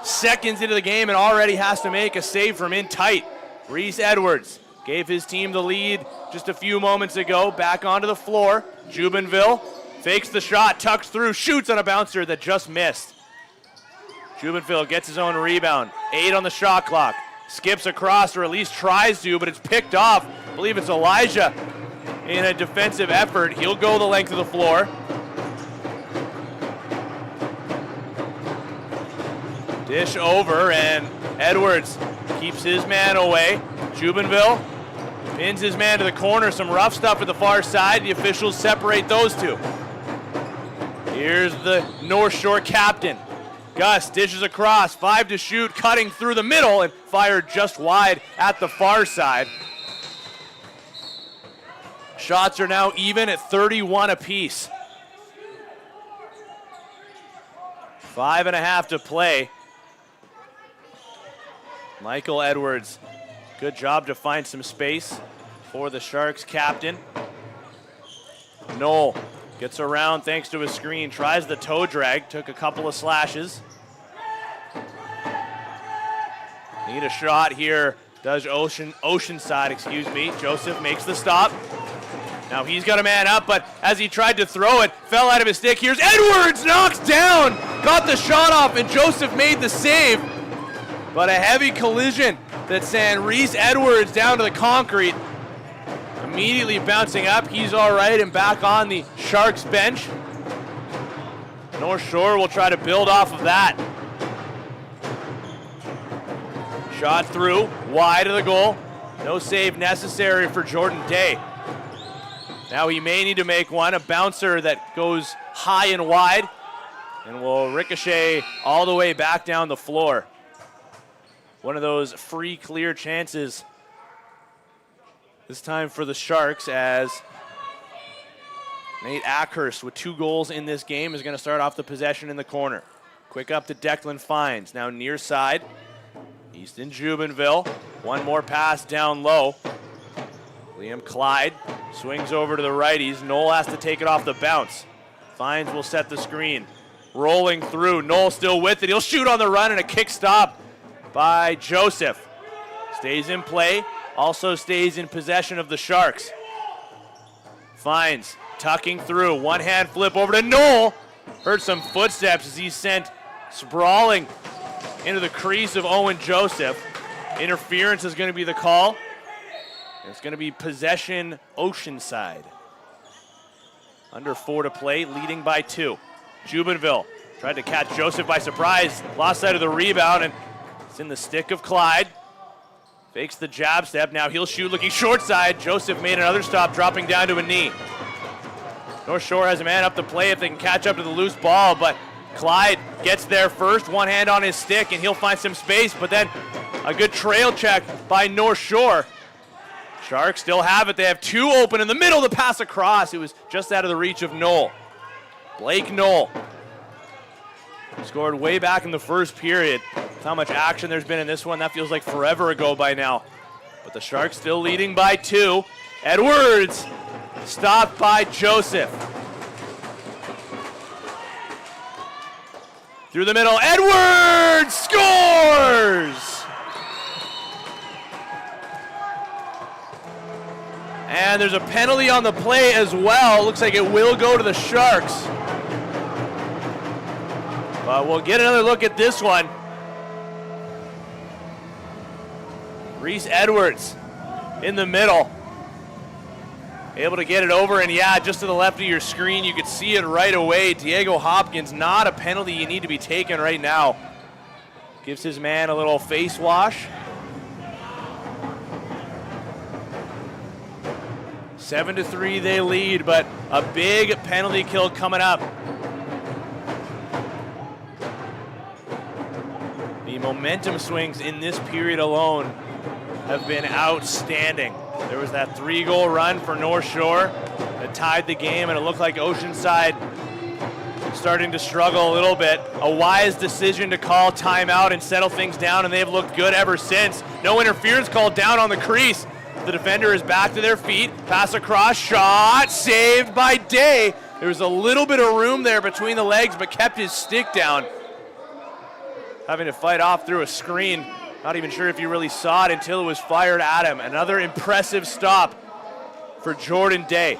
S1: Seconds into the game and already has to make a save from in tight. Reese Edwards gave his team the lead just a few moments ago. Back onto the floor. Jubenville fakes the shot, tucks through, shoots on a bouncer that just missed. Jubenville gets his own rebound. 8 on the shot clock. Skips across, or at least tries to, but it's picked off. I believe it's Elijah in a defensive effort. He'll go the length of the floor. Dish over, and Edwards keeps his man away. Jubenville pins his man to the corner. Some rough stuff at the far side. The officials separate those two. Here's the North Shore captain. Gus dishes across, 5 to shoot, cutting through the middle and fired just wide at the far side. Shots are now even at 31 apiece. 5.5 to play. Michael Edwards, good job to find some space for the Sharks captain. Noel gets around thanks to his screen, tries the toe drag, took a couple of slashes. Need a shot here, does Oceanside. Joseph makes the stop. Now he's got a man up, but as he tried to throw it, fell out of his stick. Here's Edwards, knocks down, got the shot off, and Joseph made the save. But a heavy collision that sent Reese Edwards down to the concrete. Immediately bouncing up, he's all right and back on the Sharks bench. North Shore will try to build off of that. Shot through, wide of the goal. No save necessary for Jordan Day. Now he may need to make one, a bouncer that goes high and wide and will ricochet all the way back down the floor. One of those free clear chances this time for the Sharks, as Nate Ackhurst with 2 goals in this game is going to start off the possession in the corner. Quick up to Declan Fines. Now near side. Easton Jubenville. One more pass down low. Liam Clyde swings over to the righties. Knoll has to take it off the bounce. Fines will set the screen. Rolling through. Knoll still with it. He'll shoot on the run and a kick stop by Joseph. Stays in play. Also stays in possession of the Sharks. Fines tucking through. One hand flip over to Knoll. Heard some footsteps as he's sent sprawling into the crease of Owen Joseph. Interference is going to be the call. It's going to be possession Oceanside. Under 4 to play, leading by 2. Jubenville tried to catch Joseph by surprise. Lost sight of the rebound, and it's in the stick of Clyde. Fakes the jab step. Now he'll shoot looking short side. Joseph made another stop, dropping down to a knee. Northshore has a man up to play if they can catch up to the loose ball, but Clyde gets there first, one hand on his stick, and he'll find some space, but then a good trail check by Northshore. Sharks still have it. They have 2 open in the middle. The pass across. It was just out of the reach of Knoll. Blake Knoll scored way back in the first period. That's how much action there's been in this one. That feels like forever ago by now. But the Sharks still leading by 2. Edwards stopped by Joseph. Through the middle, Edwards scores! And there's a penalty on the play as well. Looks like it will go to the Sharks. But we'll get another look at this one. Reese Edwards in the middle. Able to get it over, and yeah, just to the left of your screen, you could see it right away. Diego Hopkins, not a penalty you need to be taking right now. Gives his man a little face wash. 7-3 they lead, but a big penalty kill coming up. The momentum swings in this period alone have been outstanding. There was that 3-goal run for Northshore that tied the game, and it looked like Oceanside starting to struggle a little bit. A wise decision to call timeout and settle things down, and they've looked good ever since. No interference called down on the crease. The defender is back to their feet. Pass across, shot, saved by Day. There was a little bit of room there between the legs, but kept his stick down. Having to fight off through a screen. Not even sure if you really saw it until it was fired at him. Another impressive stop for Jordan Day.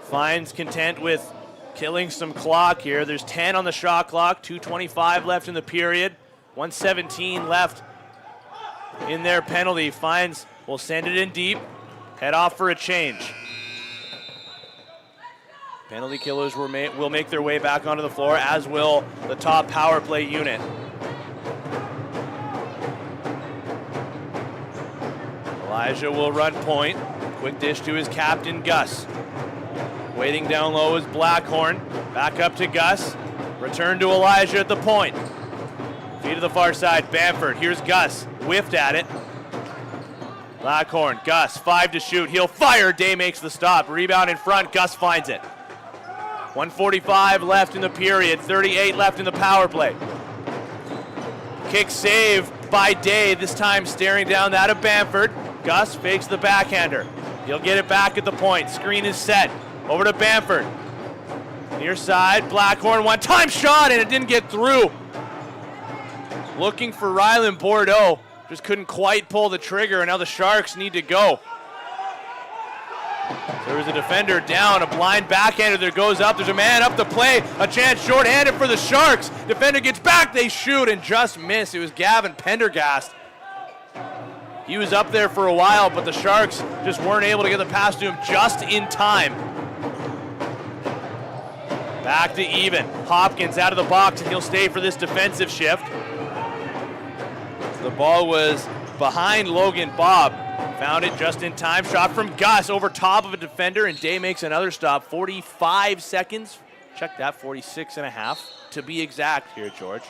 S1: Fines content with killing some clock here. There's 10 on the shot clock, 2:25 left in the period, 1:17 left in their penalty. Fines will send it in deep, head off for a change. Penalty killers will make their way back onto the floor, as will the top power play unit. Elijah will run point. Quick dish to his captain, Gus. Waiting down low is Blackhorn. Back up to Gus. Return to Elijah at the point. Feed to the far side, Bamford. Here's Gus. Whiffed at it. Blackhorn, Gus, 5 to shoot. He'll fire. Day makes the stop. Rebound in front. Gus finds it. 1:45 left in the period. 38 left in the power play. Kick save by Day. This time staring down that of Bamford. Gus fakes the backhander. He'll get it back at the point. Screen is set. Over to Bamford. Near side, Blackhorn, one-time shot, and it didn't get through. Looking for Rylan Bordeaux. Just couldn't quite pull the trigger, and now the Sharks need to go. There was a defender down, a blind backhander that goes up. There's a man up to play. A chance short-handed for the Sharks. Defender gets back, they shoot, and just miss. It was Gavin Pendergast. He was up there for a while, but the Sharks just weren't able to get the pass to him just in time. Back to even. Hopkins out of the box, and he'll stay for this defensive shift. The ball was behind Logan Bob. Found it just in time. Shot from Gus over top of a defender, and Day makes another stop. 45 seconds. Check that, 46 and a half to be exact here, George.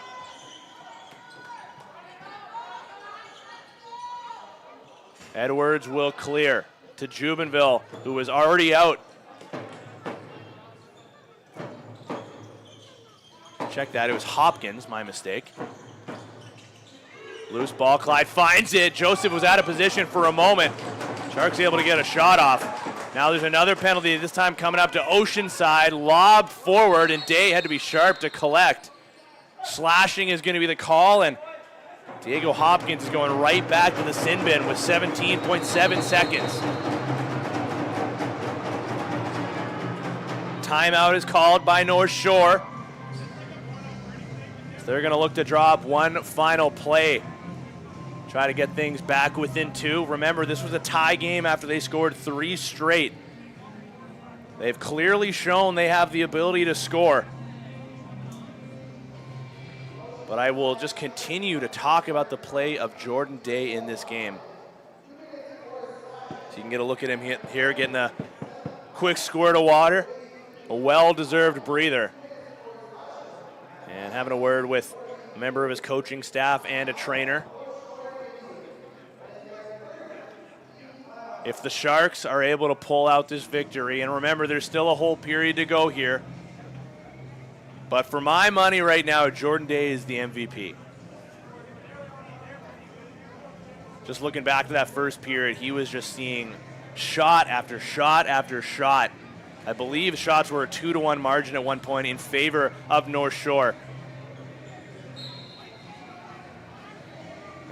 S1: Edwards will clear. to Jubenville, who was already out. Check that, it was Hopkins, my mistake. Loose ball, Clyde finds it. Joseph was out of position for a moment. Sharks able to get a shot off. Now there's another penalty, this time coming up to Oceanside. Lobbed forward, and Day had to be sharp to collect. Slashing is going to be the call, and Diego Hopkins is going right back to the sin bin with 17.7 seconds. Timeout is called by Northshore. They're going to look to drop one final play. Try to get things back within 2. Remember, this was a tie game after they scored 3 straight. They've clearly shown they have the ability to score. But I will just continue to talk about the play of Jordan Day in this game. So you can get a look at him here, getting a quick squirt of water. A well-deserved breather. And having a word with a member of his coaching staff and a trainer. If the Sharks are able to pull out this victory, and remember, there's still a whole period to go here, but for my money right now, Jordan Day is the MVP. Just looking back to that first period, he was just seeing shot after shot after shot. I believe shots were a 2-1 margin at one point in favor of Northshore.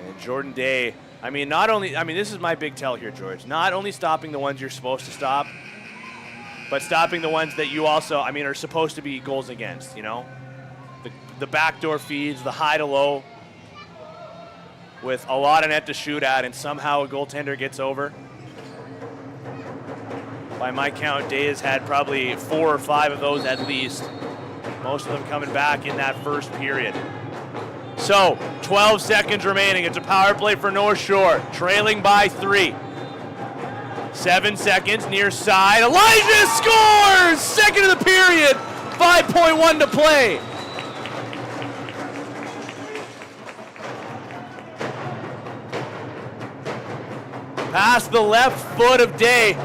S1: And Jordan Day, this is my big tell here, George. Not only stopping the ones you're supposed to stop, but stopping the ones that you also, are supposed to be goals against, you know? The backdoor feeds, the high to low, with a lot of net to shoot at, and somehow a goaltender gets over. By my count, Day has had probably 4 or 5 of those at least. Most of them coming back in that first period. So, 12 seconds remaining. It's a power play for Northshore, trailing by 3. 7 seconds, near side. Elijah scores! Second of the period, 5.1 to play. Past the left foot of Day.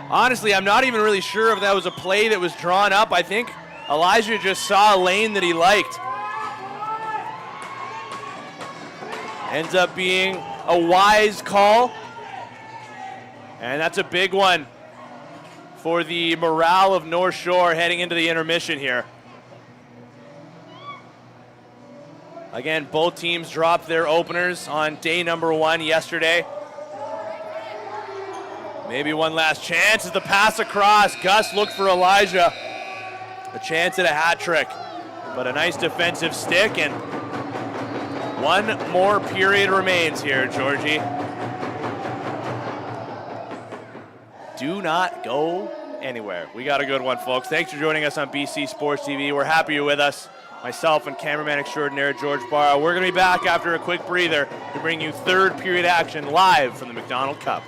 S1: Honestly, I'm not even really sure if that was a play that was drawn up. I think Elijah just saw a lane that he liked. Ends up being a wise call. And that's a big one for the morale of Northshore heading into the intermission here. Again, both teams dropped their openers on day number 1 yesterday. Maybe one last chance as the pass across. Gus looked for Elijah. A chance at a hat trick, but a nice defensive stick, and one more period remains here, Georgie. Do not go anywhere. We got a good one, folks. Thanks for joining us on BC Sports TV. We're happy you're with us. Myself and cameraman extraordinaire George Barra. We're going to be back after a quick breather to bring you third period action live from the MacDonald Cup.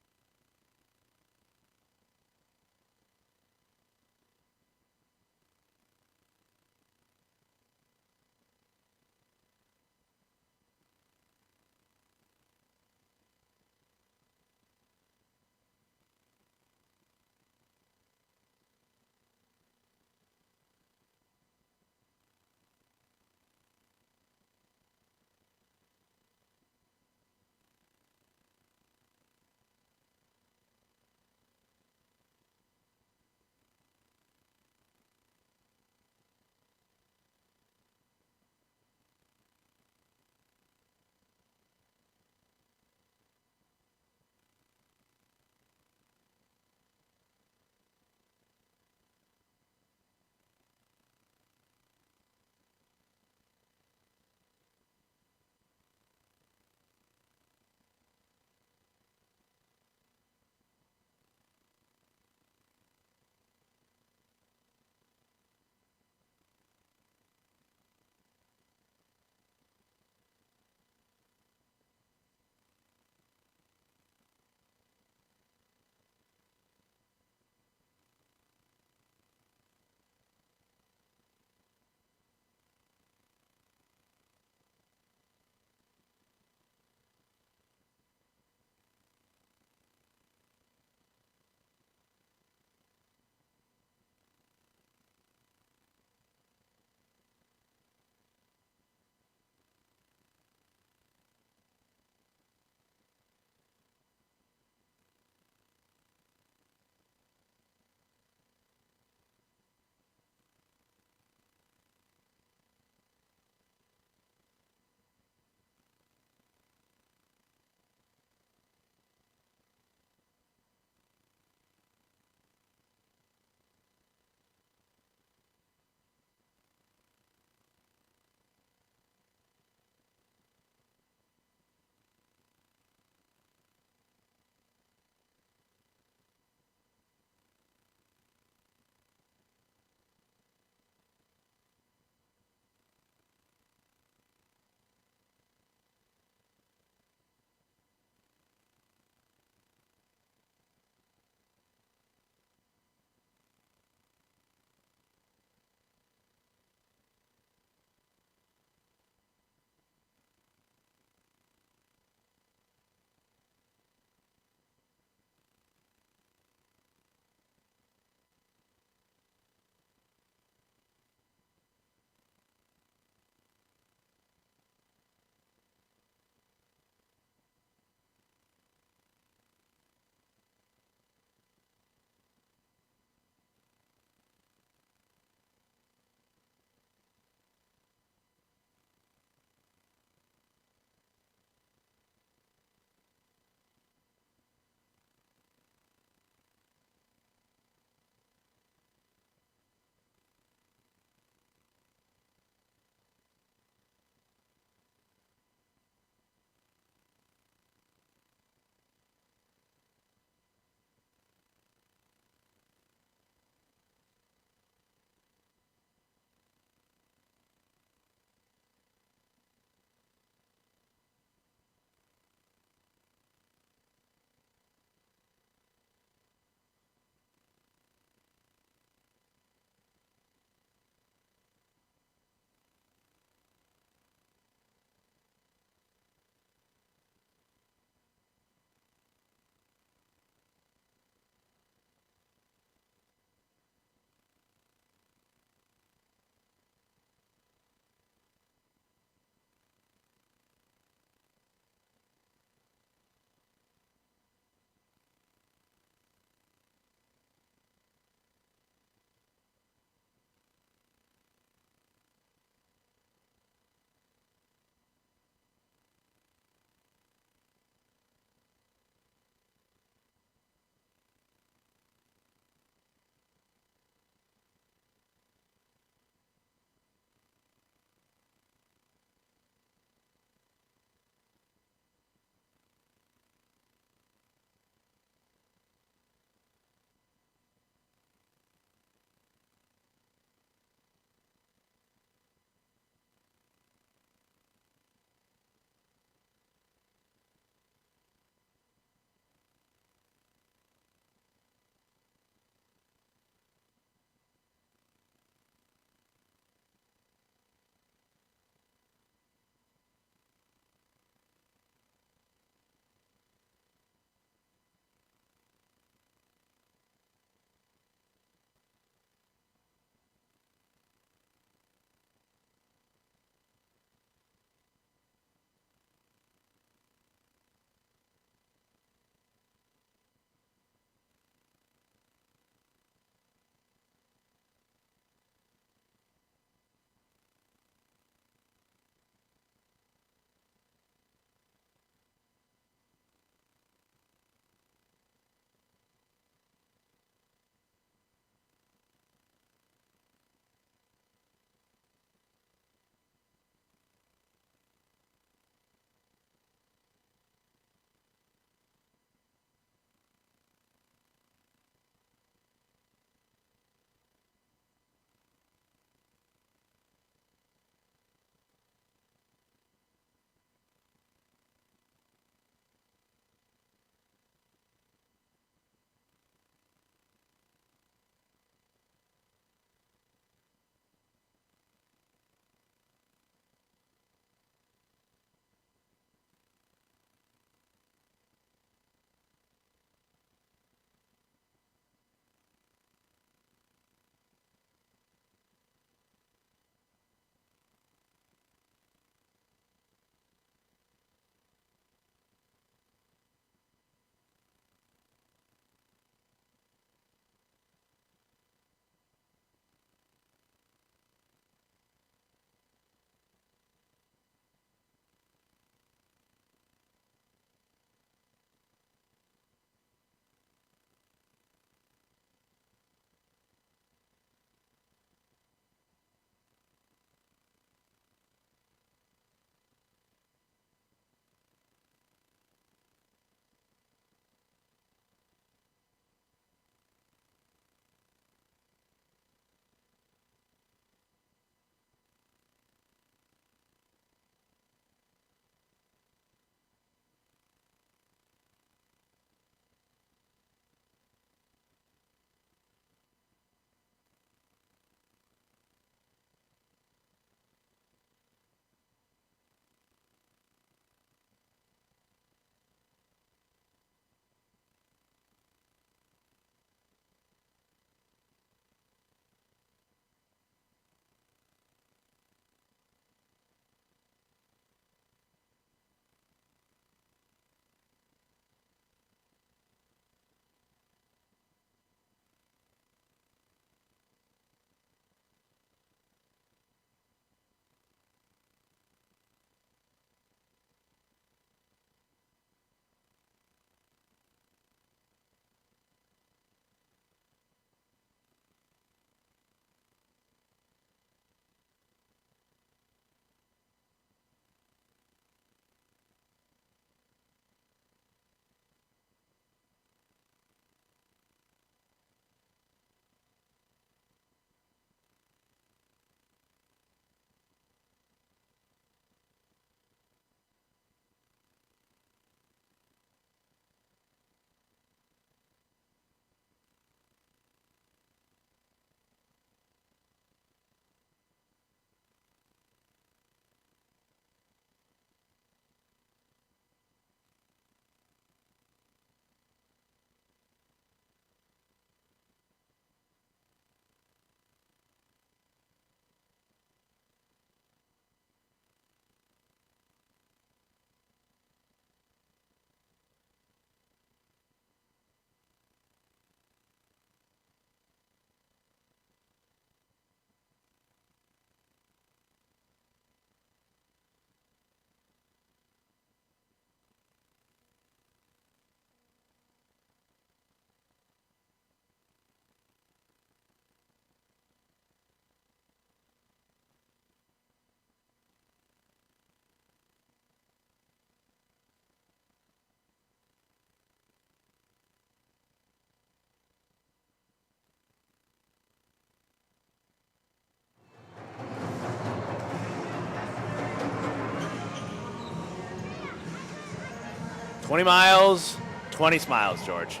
S1: 20 miles, 20 smiles, George.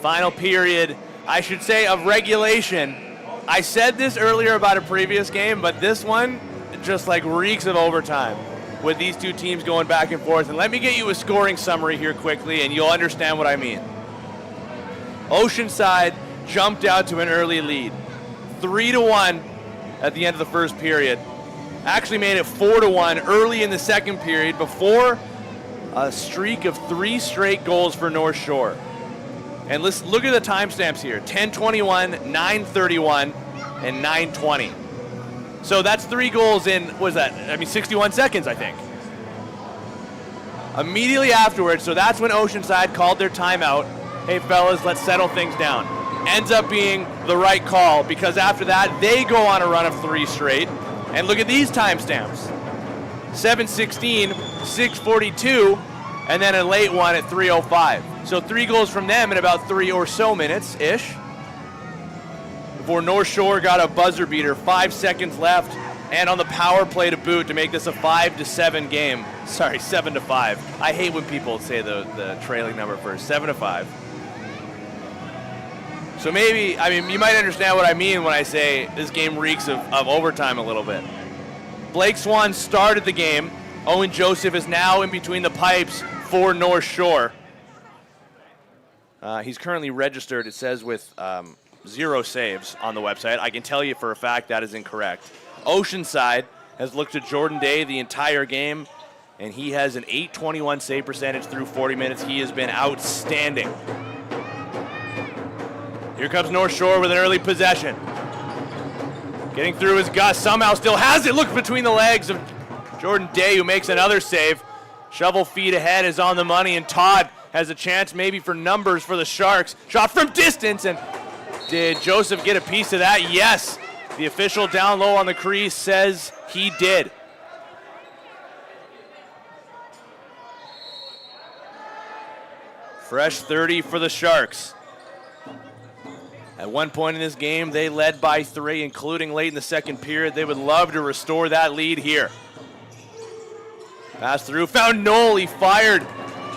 S1: Final period, I should say, of regulation. I said this earlier about a previous game, but this one just like reeks of overtime with these two teams going back and forth. And let me get you a scoring summary here quickly, and you'll understand what I mean. Oceanside jumped out to an early lead, 3-1 at the end of the first period. Actually made it 4-1 early in the second period before a streak of 3 straight goals for Northshore. And let's look at the timestamps here: 10:21, 9:31, and 9:20. So that's 3 goals in, what is that? 61 seconds, I think. Immediately afterwards, so that's when Oceanside called their timeout. Hey fellas, let's settle things down. Ends up being the right call, because after that, they go on a run of 3 straight. And look at these timestamps: 7:16, 6:42, and then a late one at 3:05. So 3 goals from them in about 3 or so minutes-ish, before Northshore got a buzzer beater, 5 seconds left, and on the power play to boot to make this a 5-7 game. Sorry, 7-5. I hate when people say the trailing number first. 7-5. So maybe, you might understand what I mean when I say this game reeks of overtime a little bit. Blake Swan started the game. Owen Joseph is now in between the pipes for Northshore. He's currently registered, it says, with 0 saves on the website. I can tell you for a fact that is incorrect. Oceanside has looked at Jordan Day the entire game, and he has an .821 save percentage through 40 minutes. He has been outstanding. Here comes Northshore with an early possession. Getting through is Gus, somehow still has it. Look between the legs of Jordan Day, who makes another save. Shovel feed ahead is on the money, and Todd has a chance maybe for numbers for the Sharks. Shot from distance, and did Joseph get a piece of that? Yes. The official down low on the crease says he did. Fresh 30 for the Sharks. At one point in this game, they led by 3, including late in the second period. They would love to restore that lead here. Pass through, found Knoll. He fired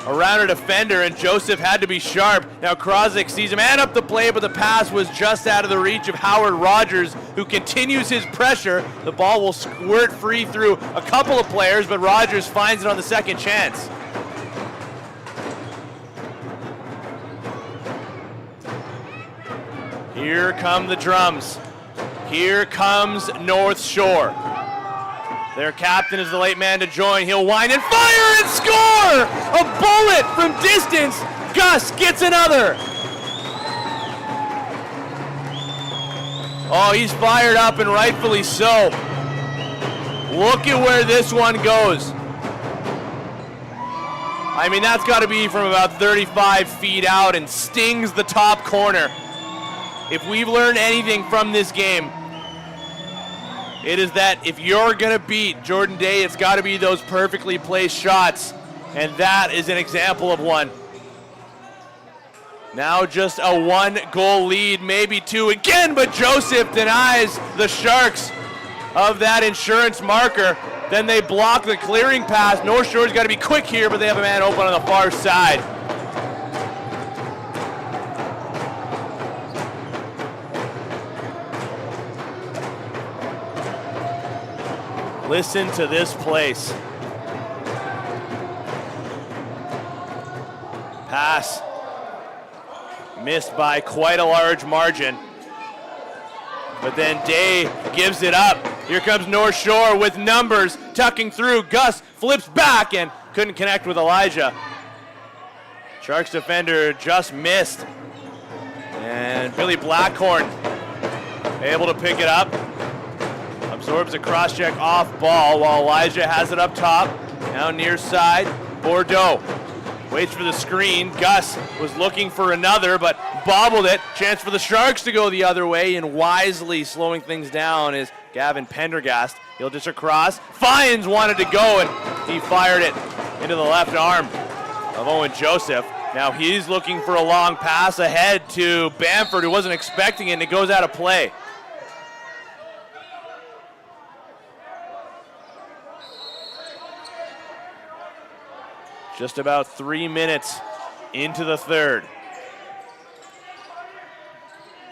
S1: around a defender, and Joseph had to be sharp. Now Krozik sees him and up the play, but the pass was just out of the reach of Howard Rogers, who continues his pressure. The ball will squirt free through a couple of players, but Rogers finds it on the second chance. Here come the drums. Here comes Northshore. Their captain is the late man to join. He'll wind and fire and score! A bullet from distance. Gus gets another. Oh, he's fired up, and rightfully so. Look at where this one goes. That's got to be from about 35 feet out and stings the top corner. If we've learned anything from this game, it is that if you're going to beat Jordan Day, it's got to be those perfectly placed shots, and that is an example of one. Now just a 1-goal lead, maybe 2 again, but Joseph denies the Sharks of that insurance marker. Then they block the clearing pass. Northshore's got to be quick here, but they have a man open on the far side. Listen to this place. Pass missed by quite a large margin. But then Day gives it up. Here comes Northshore with numbers, tucking through. Gus flips back and couldn't connect with Elijah. Sharks defender just missed. And Billy Blackhorn able to pick it up. Absorbs a cross-check off ball while Elijah has it up top. Now near side, Bordeaux waits for the screen. Gus was looking for another, but bobbled it. Chance for the Sharks to go the other way, and wisely slowing things down is Gavin Pendergast. He'll dish across. Fynes wanted to go, and he fired it into the left arm of Owen Joseph. Now he's looking for a long pass ahead to Bamford, who wasn't expecting it, and it goes out of play. Just about 3 minutes into the third.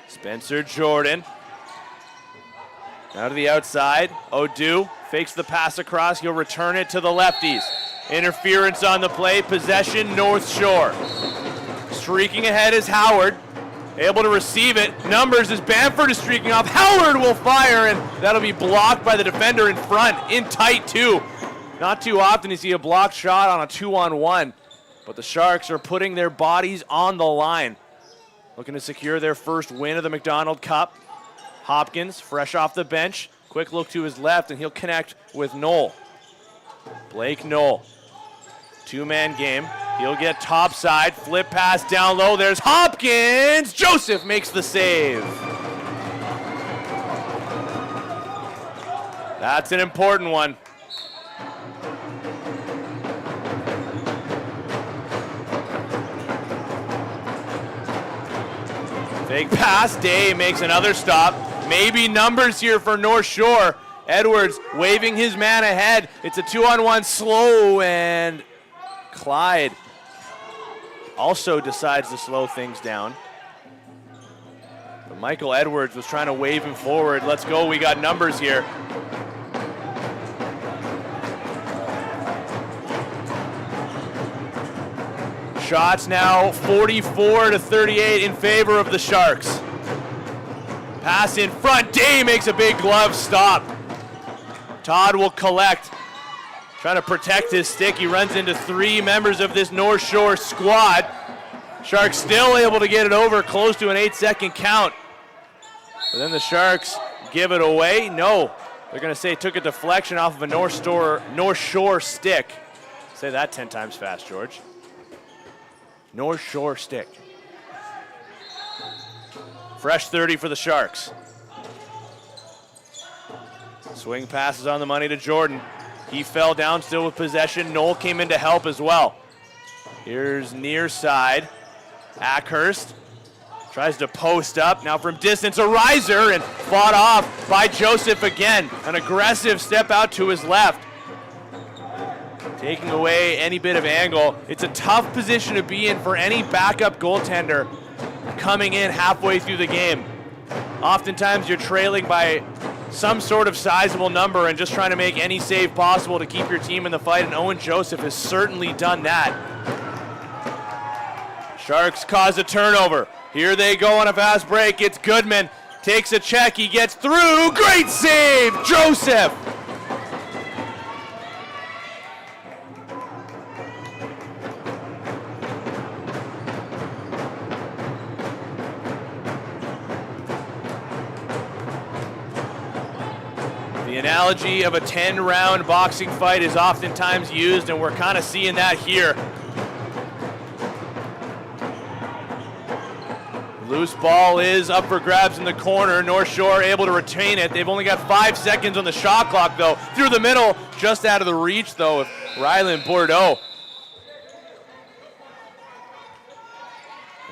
S1: Spencer Jordan. Now to the outside. Odu fakes the pass across. He'll return it to the lefties. Interference on the play. Possession, North Shore. Streaking ahead is Howard. Able to receive it. Numbers as Bamford is streaking off. Howard will fire, and that'll be blocked by the defender in front. In tight, too. Not too often you see a blocked shot on a 2-on-1, but the Sharks are putting their bodies on the line. Looking to secure their first win of the MacDonald Cup. Hopkins, fresh off the bench. Quick look to his left, and he'll connect with Knoll. Blake Knoll. Two-man game. He'll get topside. Flip pass down low. There's Hopkins. Joseph makes the save. That's an important one. Big pass. Day makes another stop. Maybe numbers here for North Shore. Edwards waving his man ahead. It's a 2-on-1 slow, and Clyde also decides to slow things down. But Michael Edwards was trying to wave him forward. Let's go, we got numbers here. Shots now 44-38 in favor of the Sharks. Pass in front, Day makes a big glove stop. Todd will collect. Trying to protect his stick. He runs into three members of this North Shore squad. Sharks still able to get it over close to an 8-second count. But then the Sharks give it away. No, they're going to say it took a deflection off of a North Shore stick. Say that 10 times fast, George. North Shore stick. Fresh 30 for the Sharks. Swing passes on the money to Jordan. He fell down still with possession. Knoll came in to help as well. Here's near side. Ackhurst tries to post up. Now from distance, a riser, and fought off by Joseph again. An aggressive step out to his left. Taking away any bit of angle. It's a tough position to be in for any backup goaltender coming in halfway through the game. Oftentimes you're trailing by some sort of sizable number and just trying to make any save possible to keep your team in the fight, and Owen Joseph has certainly done that. Sharks cause a turnover. Here they go on a fast break. It's Goodman. Takes a check. He gets through. Great save, Joseph. The analogy of a 10-round boxing fight is oftentimes used, and we're kind of seeing that here. Loose ball is up for grabs in the corner. North Shore able to retain it. They've only got 5 seconds on the shot clock, though. Through the middle, just out of the reach, though, of Ryland Bordeaux.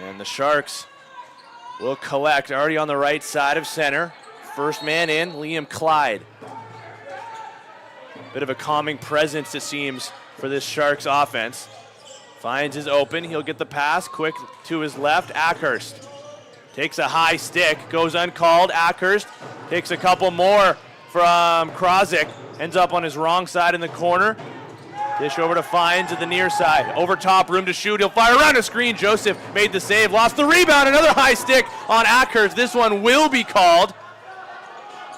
S1: And the Sharks will collect already on the right side of center. First man in, Liam Clyde. Bit of a calming presence, it seems, for this Sharks offense. Finds his open. He'll get the pass. Quick to his left. Ackhurst takes a high stick. Goes uncalled. Ackhurst takes a couple more from Krozik. Ends up on his wrong side in the corner. Dish over to Fines at the near side. Over top, room to shoot. He'll fire around a screen. Joseph made the save. Lost the rebound. Another high stick on Ackhurst. This one will be called.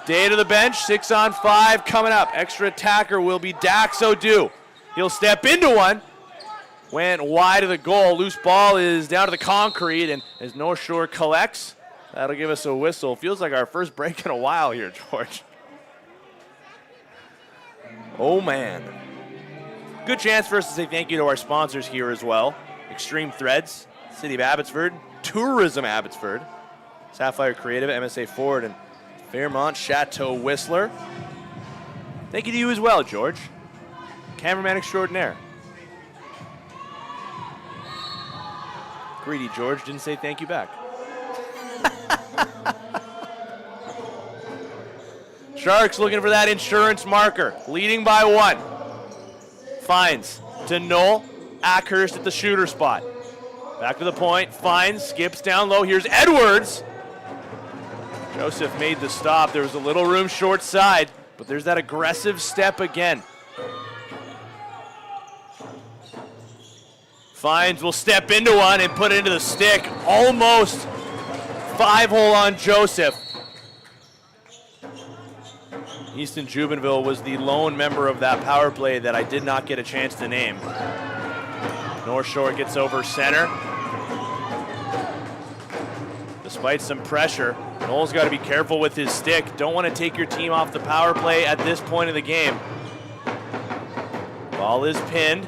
S1: Day to the bench, 6-on-5 coming up. Extra attacker will be Dax Odu. He'll step into one. Went wide of the goal. Loose ball is down to the concrete, and as North Shore collects, that'll give us a whistle. Feels like our first break in a while here, George. Oh, man. Good chance for us to say thank you to our sponsors here as well. Extreme Threads, City of Abbotsford, Tourism Abbotsford, Sapphire Creative, MSA Ford, and Fairmont Chateau Whistler. Thank you to you as well, George. Cameraman extraordinaire. Greedy George didn't say thank you back. Sharks looking for that insurance marker. Leading by 1. Fines to Knoll. Ackhurst at the shooter spot. Back to the point, finds, skips down low. Here's Edwards. Joseph made the stop. There was a little room short side, but there's that aggressive step again. Fines will step into one and put it into the stick. Almost 5-hole on Joseph. Easton Jubenville was the lone member of that power play that I did not get a chance to name. Northshore gets over center. Despite some pressure, Noel's got to be careful with his stick. Don't want to take your team off the power play at this point of the game. Ball is pinned.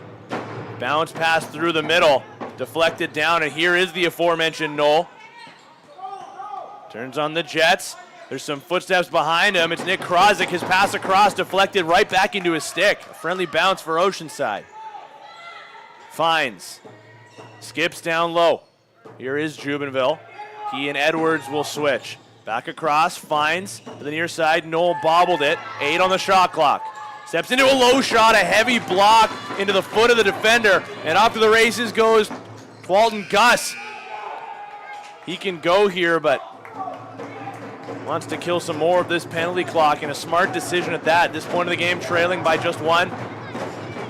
S1: Bounce pass through the middle. Deflected down, and here is the aforementioned Noel. Turns on the Jets. There's some footsteps behind him. It's Nick Krozik. His pass across deflected right back into his stick. A friendly bounce for Oceanside. Finds. Skips down low. Here is Jubenville. He and Edwards will switch. Back across, finds to the near side. Noel bobbled it. 8 on the shot clock. Steps into a low shot, a heavy block into the foot of the defender. And off to the races goes Walton Gus. He can go here, but wants to kill some more of this penalty clock, and a smart decision at that. At this point of the game, trailing by just 1.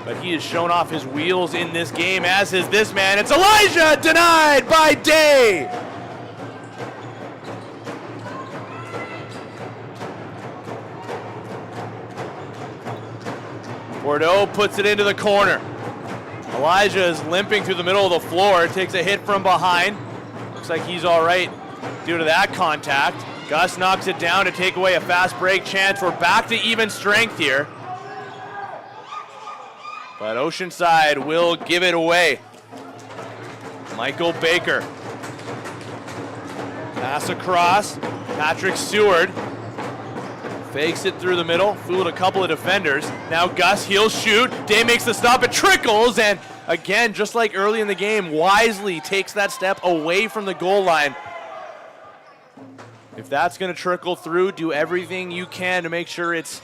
S1: But he has shown off his wheels in this game, as is this man. It's Elijah, denied by Day. Bordeaux puts it into the corner. Elijah is limping through the middle of the floor, takes a hit from behind. Looks like he's all right due to that contact. Gus knocks it down to take away a fast break chance. We're back to even strength here. But Oceanside will give it away. Michael Baker. Pass across. Patrick Seward fakes it through the middle, fooled a couple of defenders. Now Gus, he'll shoot. Day makes the stop, it trickles, and again, just like early in the game, wisely takes that step away from the goal line. If that's going to trickle through, do everything you can to make sure it's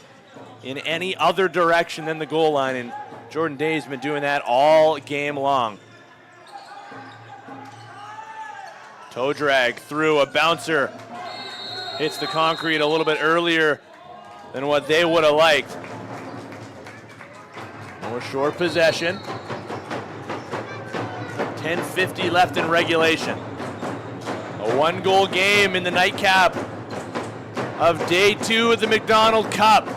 S1: in any other direction than the goal line, and Jordan Day's been doing that all game long. Toe drag through, a bouncer hits the concrete a little bit earlier than what they would have liked. More short possession. 10:50 left in regulation. A 1-goal game in the nightcap of day 2 of the MacDonald Cup.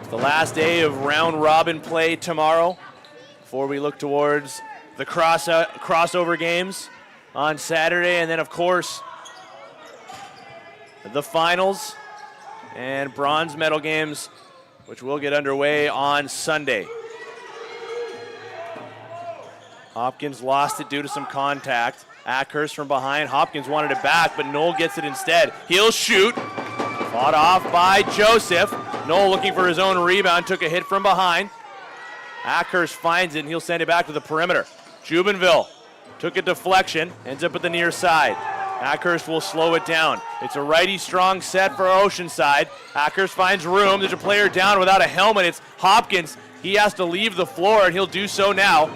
S1: It's the last day of round robin play tomorrow before we look towards the crossover games on Saturday, and then of course the finals and bronze medal games, which will get underway on Sunday. Hopkins lost it due to some contact. Ackhurst from behind. Hopkins wanted it back, but Noel gets it instead. He'll shoot. Fought off by Joseph. Noel looking for his own rebound. Took a hit from behind. Ackhurst finds it, and he'll send it back to the perimeter. Jubenville took a deflection. Ends up at the near side. Ackhurst will slow it down. It's a righty strong set for Oceanside. Ackhurst finds room. There's a player down without a helmet. It's Hopkins. He has to leave the floor, and he'll do so now.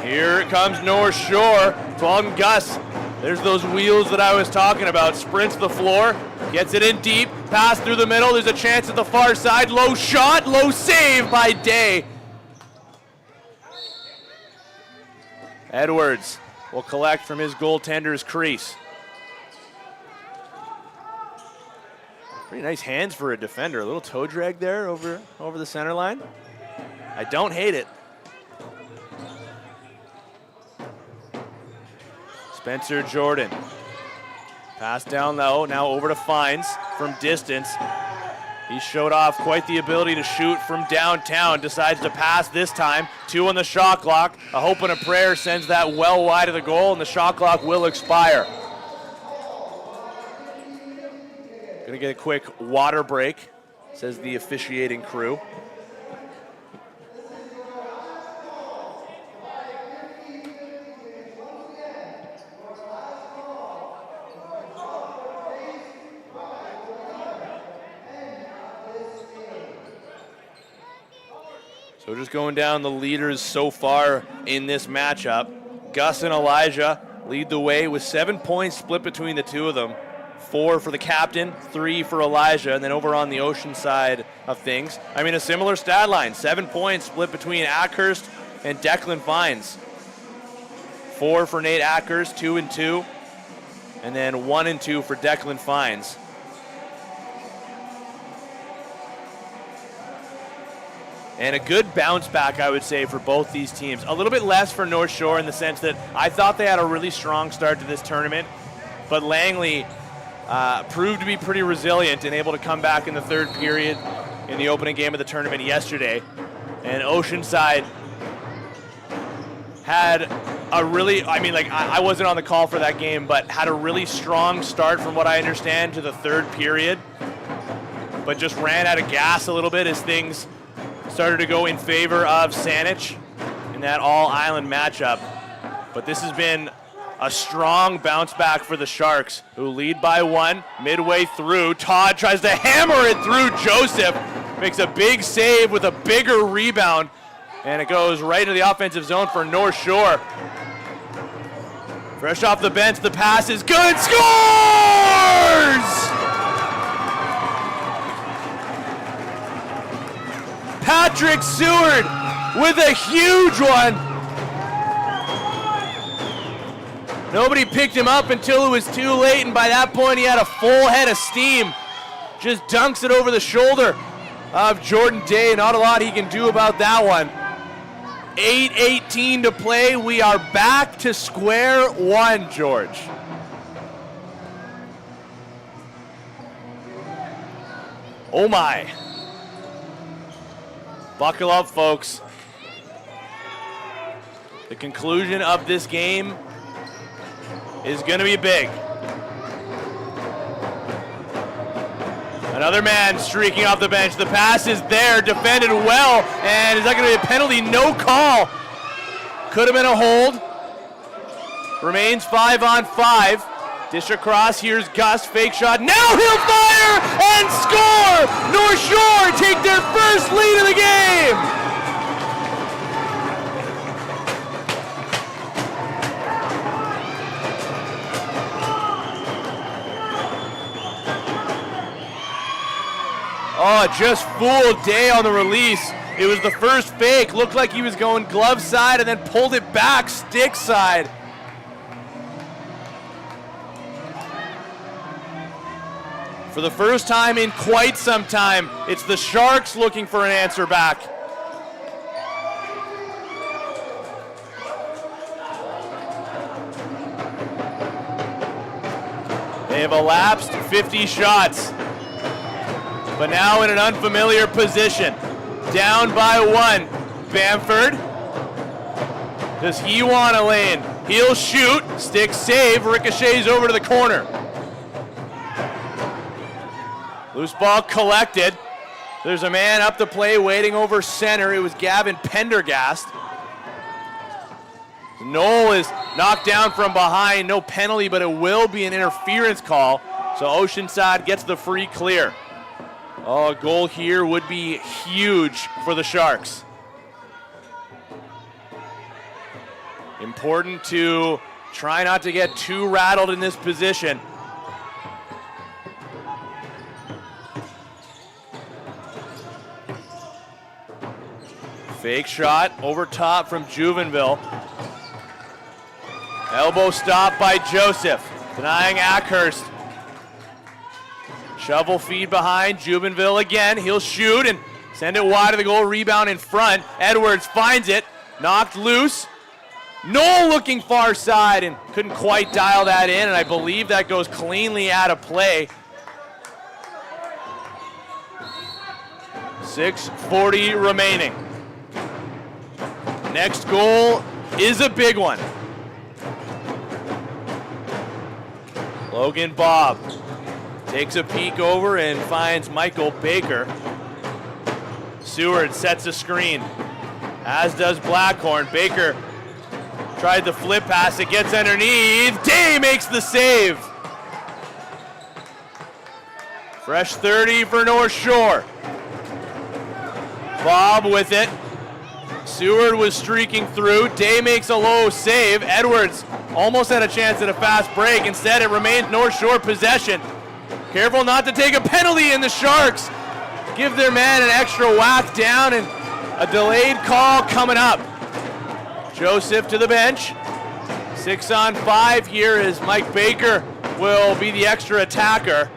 S1: And here comes Northshore. Walton Gus. There's those wheels that I was talking about. Sprints the floor. Gets it in deep. Pass through the middle. There's a chance at the far side. Low shot. Low save by Day. Edwards will collect from his goaltender's crease. Pretty nice hands for a defender. A little toe drag there over the center line. I don't hate it. Spencer Jordan. Pass down low, now over to Fines from distance. He showed off quite the ability to shoot from downtown. Decides to pass this time. 2 on the shot clock. A hope and a prayer sends that well wide of the goal, and the shot clock will expire. Gonna get a quick water break, says the officiating crew. So just going down the leaders so far in this matchup. Gus and Elijah lead the way with 7 points split between the two of them. 4 for the captain, 3 for Elijah, and then over on the Ocean side of things, I mean, a similar stat line. 7 points split between Ackhurst and Declan Fines. 4 for Nate Ackhurst, 2 and 2, and then 1 and 2 for Declan Fines. And a good bounce back, I would say, for both these teams. A little bit less for North Shore in the sense that I thought they had a really strong start to this tournament, but Langley proved to be pretty resilient and able to come back in the third period in the opening game of the tournament yesterday. And Oceanside had a really, I wasn't on the call for that game, but had a really strong start from what I understand to the third period, but just ran out of gas a little bit as things started to go in favor of Saanich in that all-island matchup. But this has been a strong bounce back for the Sharks, who lead by 1 midway through. Todd tries to hammer it through Joseph, makes a big save with a bigger rebound, and it goes right to the offensive zone for North Shore. Fresh off the bench, the pass is good, scores! Patrick Seward with a huge one. Nobody picked him up until it was too late, and by that point he had a full head of steam. Just dunks it over the shoulder of Jordan Day. Not a lot he can do about that one. 8:18 to play. We are back to square one, George. Oh my. Buckle up, folks. The conclusion of this game is going to be big. Another man streaking off the bench. The pass is there, defended well, and is that going to be a penalty? No call. Could have been a hold. Remains 5 on 5. Dish across, here's Gus, fake shot. Now he'll fire and score! North Shore take their first lead of the game! Oh, just fooled Day on the release. It was the first fake. Looked like he was going glove side and then pulled it back stick side. For the first time in quite some time, it's the Sharks looking for an answer back. They have elapsed 50 shots, but now in an unfamiliar position. Down by 1. Bamford. Does he want a lane? He'll shoot. Stick save. Ricochets over to the corner. Loose ball collected. There's a man up the play waiting over center. It was Gavin Pendergast. Knoll is knocked down from behind. No penalty, but it will be an interference call. So Oceanside gets the free clear. Oh, a goal here would be huge for the Sharks. Important to try not to get too rattled in this position. Fake shot over top from Juvenville. Elbow stop by Joseph, denying Ackhurst. Shovel feed behind, Juvenville again. He'll shoot and send it wide of the goal, rebound in front. Edwards finds it, knocked loose. Knoll looking far side and couldn't quite dial that in, and I believe that goes cleanly out of play. 6:40 remaining. Next goal is a big one. Logan Bobb takes a peek over and finds Michael Baker. Seward sets a screen, as does Blackhorn. Baker tried the flip pass, it gets underneath. Day makes the save. Fresh 30 for North Shore. Bob with it. Seward was streaking through. Day makes a low save. Edwards almost had a chance at a fast break. Instead, it remains North Shore possession. Careful not to take a penalty, and the Sharks give their man an extra whack down, and a delayed call coming up. Joseph to the bench. 6-on-5 here as Mike Baker will be the extra attacker.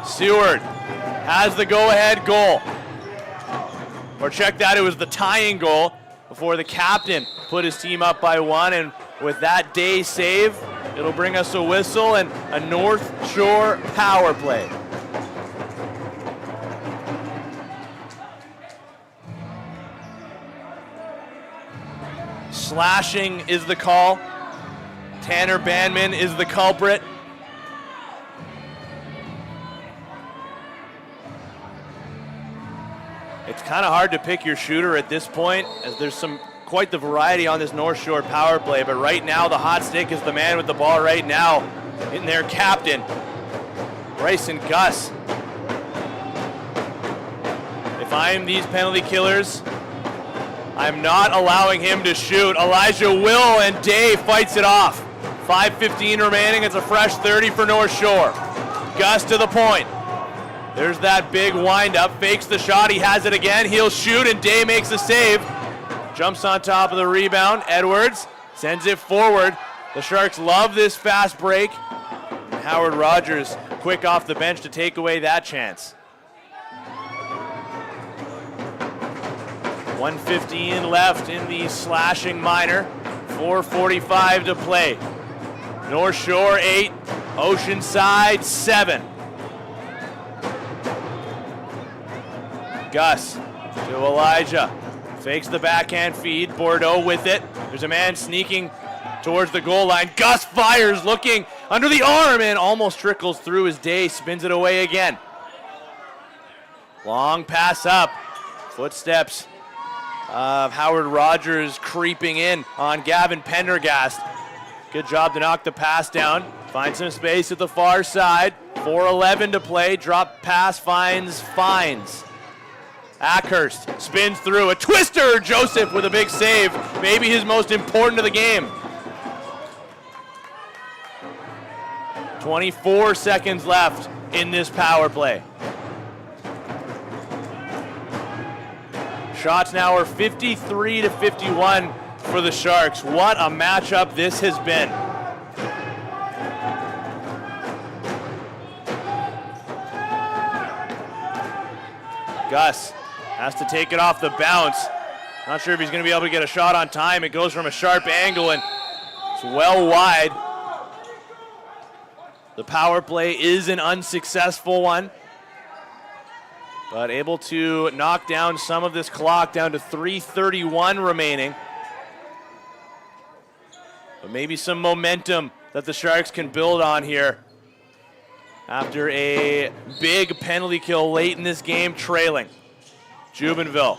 S1: Seward has the go-ahead goal. Or check that, it was the tying goal before the captain put his team up by 1, and with that Day save, it'll bring us a whistle and a North Shore power play. Slashing is the call. Tanner Bandman is the culprit. It's kind of hard to pick your shooter at this point, as there's quite the variety on this North Shore power play, but right now the hot stick is the man with the ball right now in their captain, Bryson Gus. If I'm these penalty killers, I'm not allowing him to shoot. Elijah will, and Day fights it off. 5:15 remaining, it's a fresh 30 for North Shore. Gus to the point. There's that big windup, fakes the shot, he has it again, he'll shoot, and Day makes the save. Jumps on top of the rebound, Edwards sends it forward. The Sharks love this fast break. Howard Rogers quick off the bench to take away that chance. 1:15 left in the slashing minor, 4:45 to play. North Shore 8, Oceanside 7. Gus to Elijah, fakes the backhand feed, Bordeaux with it. There's a man sneaking towards the goal line. Gus fires, looking under the arm, and almost trickles through as Day spins it away again. Long pass up, footsteps of Howard Rogers creeping in on Gavin Pendergast. Good job to knock the pass down. Find some space at the far side. 4:11 to play, drop pass finds Fines. Ackhurst spins through, a twister, Joseph with a big save, maybe his most important of the game. 24 seconds left in this power play. Shots now are 53-51 for the Sharks. What a matchup this has been. Gus has to take it off the bounce. Not sure if he's going to be able to get a shot on time. It goes from a sharp angle, and it's well wide. The power play is an unsuccessful one, but able to knock down some of this clock down to 3:31 remaining. But maybe some momentum that the Sharks can build on here after a big penalty kill late in this game, trailing. Jubenville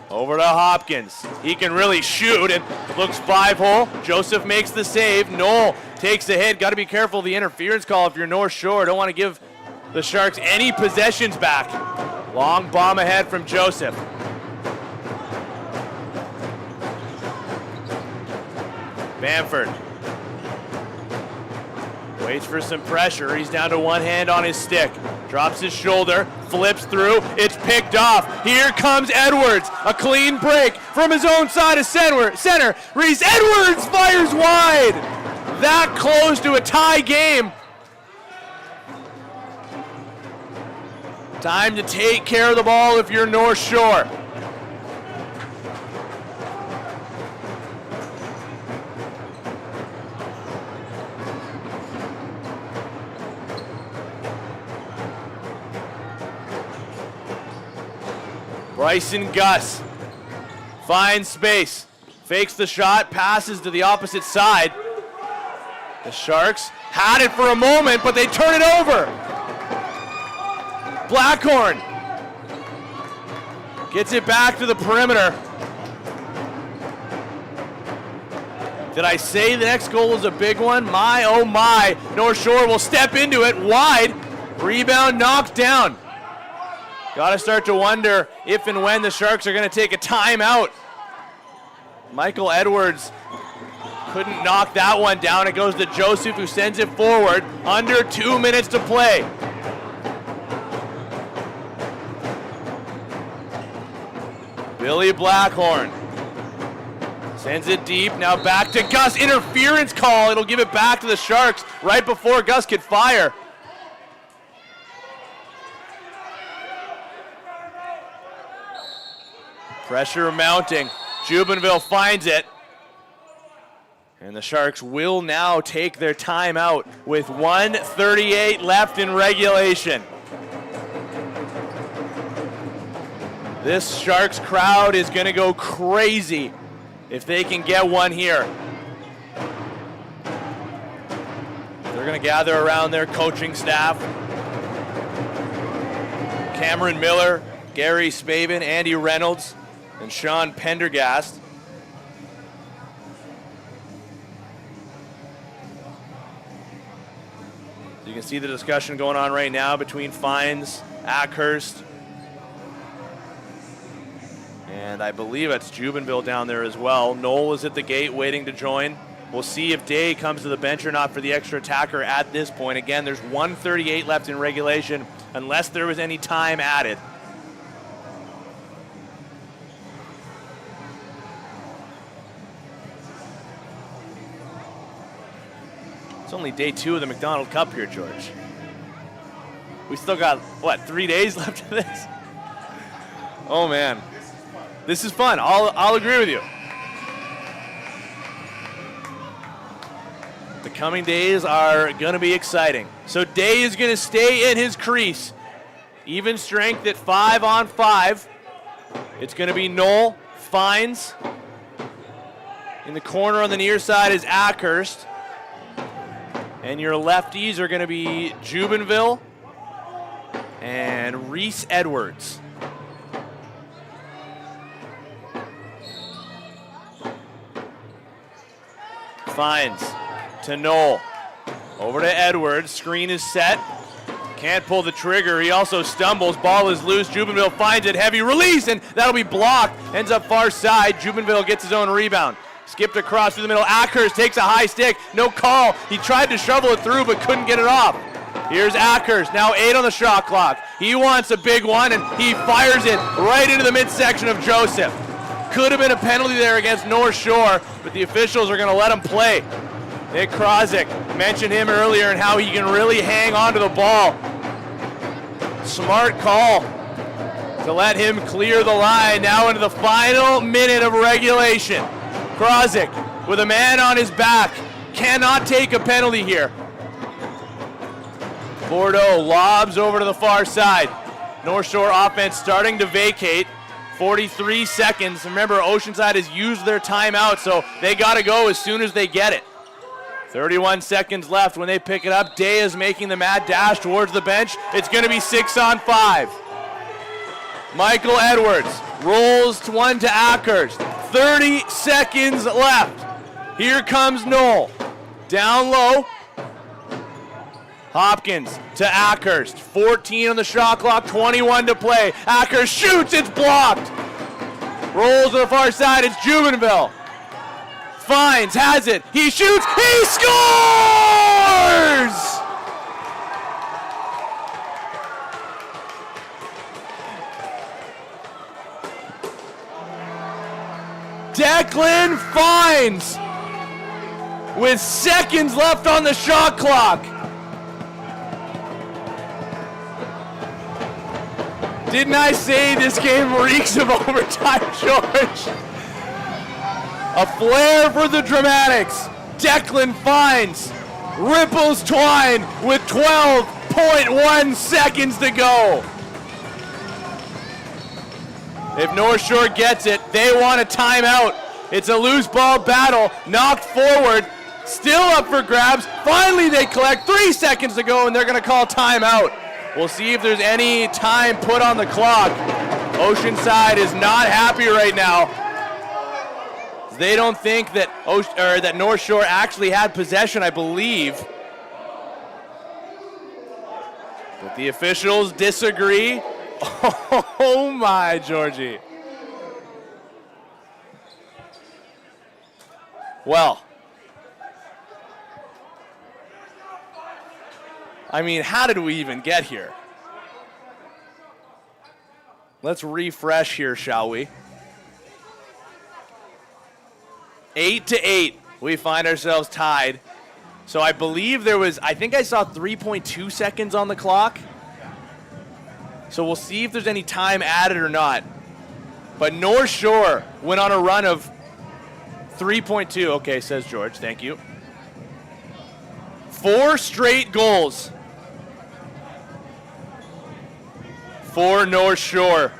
S1: over to Hopkins. He can really shoot, and looks 5-hole. Joseph makes the save. Knoll takes the hit. Got to be careful of the interference call if you're North Shore. Don't want to give the Sharks any possessions back. Long bomb ahead from Joseph. Bamford waits for some pressure. He's down to one hand on his stick. Drops his shoulder, flips through. It's picked off. Here comes Edwards. A clean break from his own side of center. Reese Edwards fires wide. That close to a tie game. Time to take care of the ball if you're North Shore. Bryson Gus finds space, fakes the shot, passes to the opposite side. The Sharks had it for a moment, but they turn it over. Blackhorn gets it back to the perimeter. Did I say the next goal was a big one? My, oh my. North Shore will step into it wide. Rebound knocked down. Got to start to wonder if and when the Sharks are going to take a timeout. Michael Edwards couldn't knock that one down. It goes to Joseph, who sends it forward. Under 2 minutes to play. Billy Blackhorn sends it deep. Now back to Gus. Interference call. It'll give it back to the Sharks right before Gus could fire. Pressure mounting. Jubenville finds it. And the Sharks will now take their timeout with 1:38 left in regulation. This Sharks crowd is going to go crazy if they can get one here. They're going to gather around their coaching staff. Cameron Miller, Gary Spavin, Andy Reynolds, and Sean Pendergast. You can see the discussion going on right now between Fines, Ackhurst, and I believe it's Jubenville down there as well. Noel is at the gate waiting to join. We'll see if Day comes to the bench or not for the extra attacker at this point. Again, there's 1:38 left in regulation unless there was any time added. It's only day 2 of the MacDonald Cup here, George. We still got, what, 3 days left of this? Oh, man. This is fun. I'll agree with you. The coming days are going to be exciting. So Day is going to stay in his crease. Even strength at 5-on-5. It's going to be Noel, Fines. In the corner on the near side is Ackhurst. And your lefties are going to be Jubenville and Reese Edwards. Fines to Noel. Over to Edwards. Screen is set. Can't pull the trigger. He also stumbles. Ball is loose. Jubenville finds it. Heavy release, and that'll be blocked. Ends up far side. Jubenville gets his own rebound. Skipped across through the middle. Ackhurst takes a high stick. No call. He tried to shovel it through but couldn't get it off. Here's Ackhurst. Now 8 on the shot clock. He wants a big one, and he fires it right into the midsection of Joseph. Could have been a penalty there against Northshore, but the officials are going to let him play. Nick Krozik, mentioned him earlier and how he can really hang on to the ball. Smart call to let him clear the line. Now into the final minute of regulation. Krozik with a man on his back. Cannot take a penalty here. Bordeaux lobs over to the far side. North Shore offense starting to vacate. 43 seconds. Remember, Oceanside has used their timeout, so they got to go as soon as they get it. 31 seconds left when they pick it up. Day is making the mad dash towards the bench. It's going to be 6-on-5. Michael Edwards rolls one to Ackhurst. 30 seconds left. Here comes Noel. Down low. Hopkins to Ackhurst. 14 on the shot clock, 21 to play. Ackhurst shoots, it's blocked. Rolls to the far side, it's Jubenville. Fines, has it, he shoots, he scores! Declan Fines with seconds left on the shot clock. Didn't I say this game reeks of overtime, George? A flair for the dramatics. Declan Fines ripples twine with 12.1 seconds to go. If North Shore gets it, they want a timeout. It's a loose ball battle, knocked forward, still up for grabs. Finally they collect, 3 seconds to go, and they're gonna call timeout. We'll see if there's any time put on the clock. Oceanside is not happy right now. They don't think that that North Shore actually had possession, I believe. But the officials disagree. Oh my, Georgie. Well, I mean, how did we even get here? Let's refresh here, shall we? 8-8. We find ourselves tied. So I believe I think I saw 3.2 seconds on the clock. So we'll see if there's any time added or not. But Northshore went on a run of 3.2. Okay, says George. Thank you. 4 straight goals for Northshore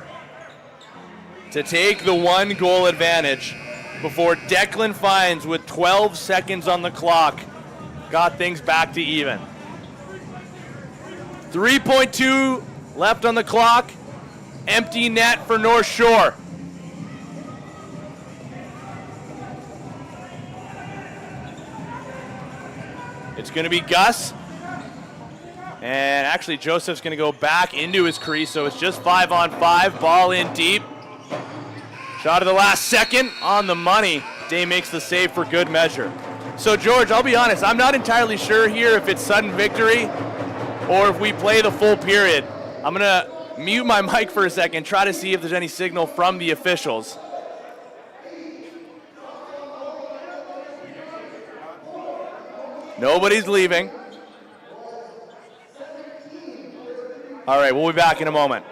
S1: to take the 1-goal advantage before Declan Fines, with 12 seconds on the clock, got things back to even. 3.2 left on the clock. Empty net for Northshore. It's going to be Gus. And actually, Joseph's going to go back into his crease, so it's just 5-on-5. Ball in deep. Shot of the last second on the money. Day makes the save for good measure. So, George, I'll be honest, I'm not entirely sure here if it's sudden victory or if we play the full period. I'm going to mute my mic for a second, try to see if there's any signal from the officials. Nobody's leaving. All right, we'll be back in a moment.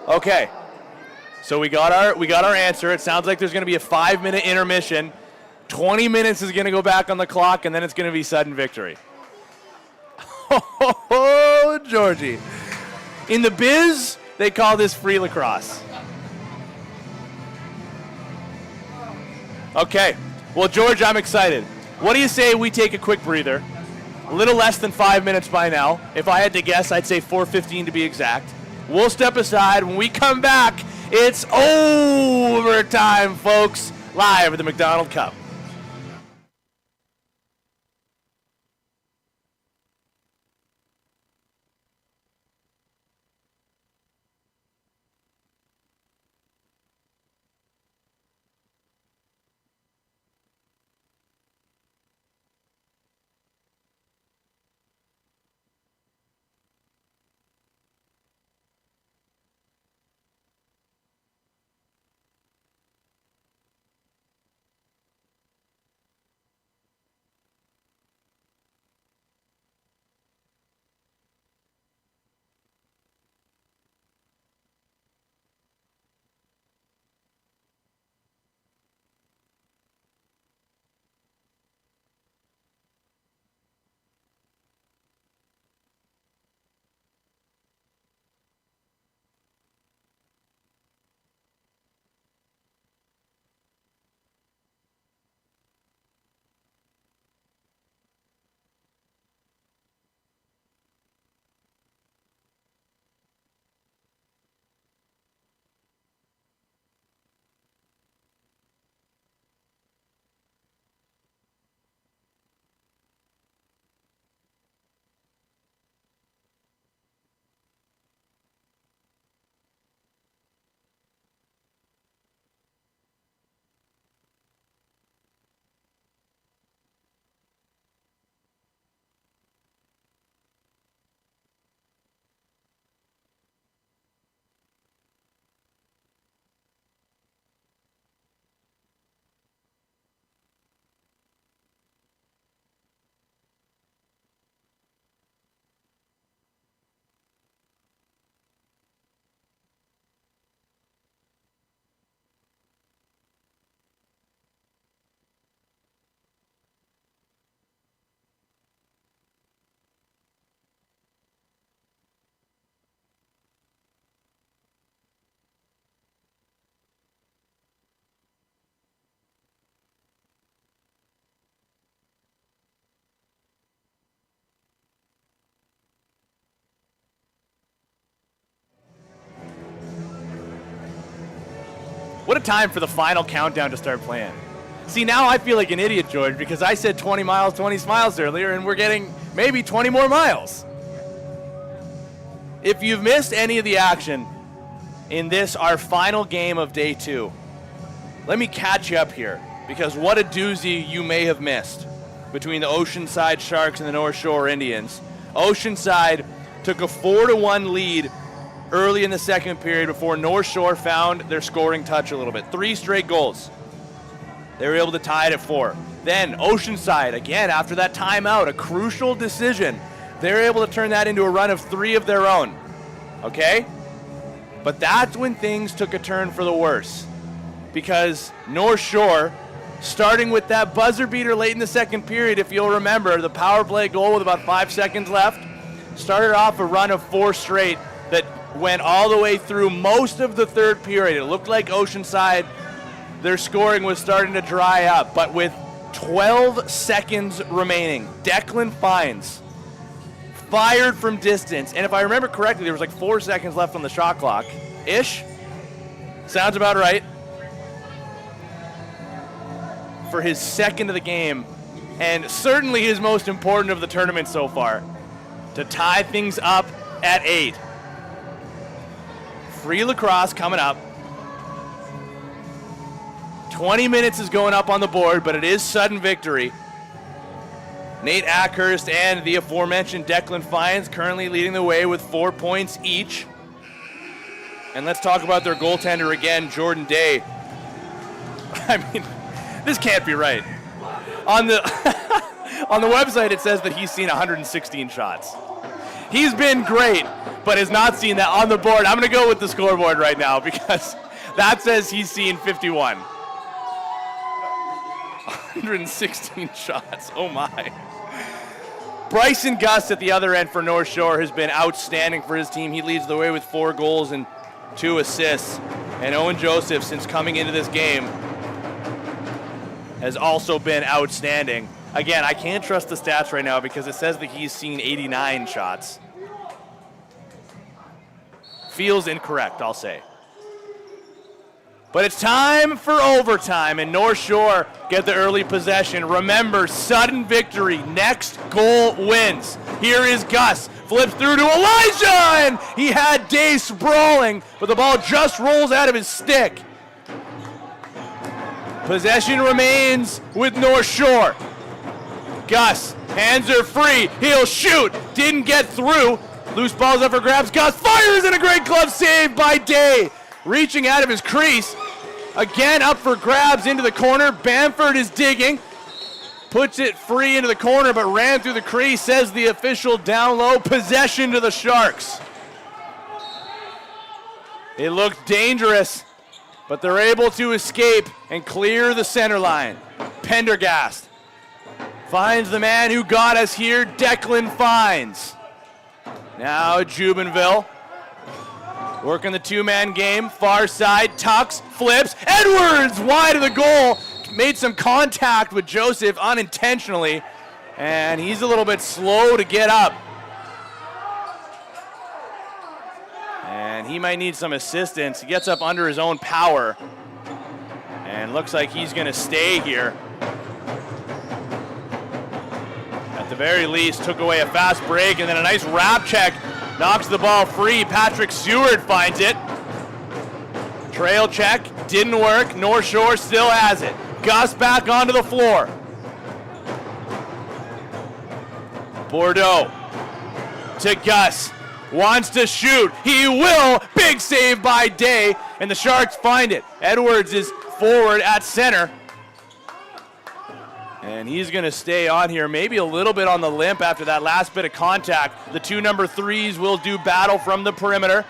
S1: Okay, so we got our answer. It sounds like there's going to be a 5-minute intermission. 20 minutes is going to go back on the clock, and then it's going to be sudden victory. Oh, Georgie. In the biz, they call this free lacrosse. Okay, well, George, I'm excited. What do you say we take a quick breather? A little less than 5 minutes by now. If I had to guess, I'd say 4:15 to be exact. We'll step aside. When we come back, it's overtime, folks, live at the MacDonald Cup. What a time for the final countdown to start playing. See, now I feel like an idiot, George, because I said 20 miles, 20 smiles earlier, and we're getting maybe 20 more miles. If you've missed any of the action in this, our final game of day 2, let me catch you up here, because what a doozy you may have missed between the Oceanside Sharks and the Northshore Indians. Oceanside took a 4-1 lead early in the second period before Northshore found their scoring touch a little bit. 3 straight goals. They were able to tie it at 4. Then Oceanside, again, after that timeout, a crucial decision, they were able to turn that into a run of 3 of their own. Okay? But that's when things took a turn for the worse. Because Northshore, starting with that buzzer beater late in the second period, if you'll remember, the power play goal with about 5 seconds left, started off a run of 4 straight that went all the way through most of the third period. It looked like Oceanside, their scoring was starting to dry up, but with 12 seconds remaining, Declan Fines fired from distance, and if I remember correctly, there was like 4 seconds left on the shot clock-ish. Sounds about right. For his second of the game, and certainly his most important of the tournament so far, to tie things up at 8. Free lacrosse coming up. 20 minutes is going up on the board, but it is sudden victory. Nate Ackhurst and the aforementioned Declan Fines currently leading the way with 4 points each. And let's talk about their goaltender again, Jordan Day. I mean, this can't be right. On the on the website, it says that he's seen 116 shots. He's been great, but has not seen that on the board. I'm going to go with the scoreboard right now because that says he's seen 51. 116 shots. Oh, my. Bryson Gus at the other end for Northshore has been outstanding for his team. He leads the way with 4 goals and 2 assists. And Owen Joseph, since coming into this game, has also been outstanding. Again, I can't trust the stats right now because it says that he's seen 89 shots. Feels incorrect, I'll say. But it's time for overtime, and Northshore get the early possession. Remember, sudden victory. Next goal wins. Here is Gus. Flips through to Elijah, and he had Day sprawling, but the ball just rolls out of his stick. Possession remains with Northshore. Gus, hands are free. He'll shoot. Didn't get through. Loose ball's up for grabs. Gus fires, and a great glove save by Day. Reaching out of his crease. Again, up for grabs into the corner. Bamford is digging. Puts it free into the corner, but ran through the crease, says the official down low. Possession to the Sharks. It looked dangerous, but they're able to escape and clear the center line. Pendergast finds the man who got us here, Declan Fines. Now Jubenville working the 2-man game, far side, tucks, flips, Edwards wide of the goal, made some contact with Joseph unintentionally, and he's a little bit slow to get up. And he might need some assistance. He gets up under his own power, and looks like he's gonna stay here. At the very least, took away a fast break, and then a nice wrap check. Knocks the ball free. Patrick Seward finds it. Trail check. Didn't work. Northshore still has it. Gus back onto the floor. Bordeaux to Gus. Wants to shoot. He will. Big save by Day. And the Sharks find it. Edwards is forward at center. And he's going to stay on here, maybe a little bit on the limp after that last bit of contact. The 2 number 3s will do battle from the perimeter.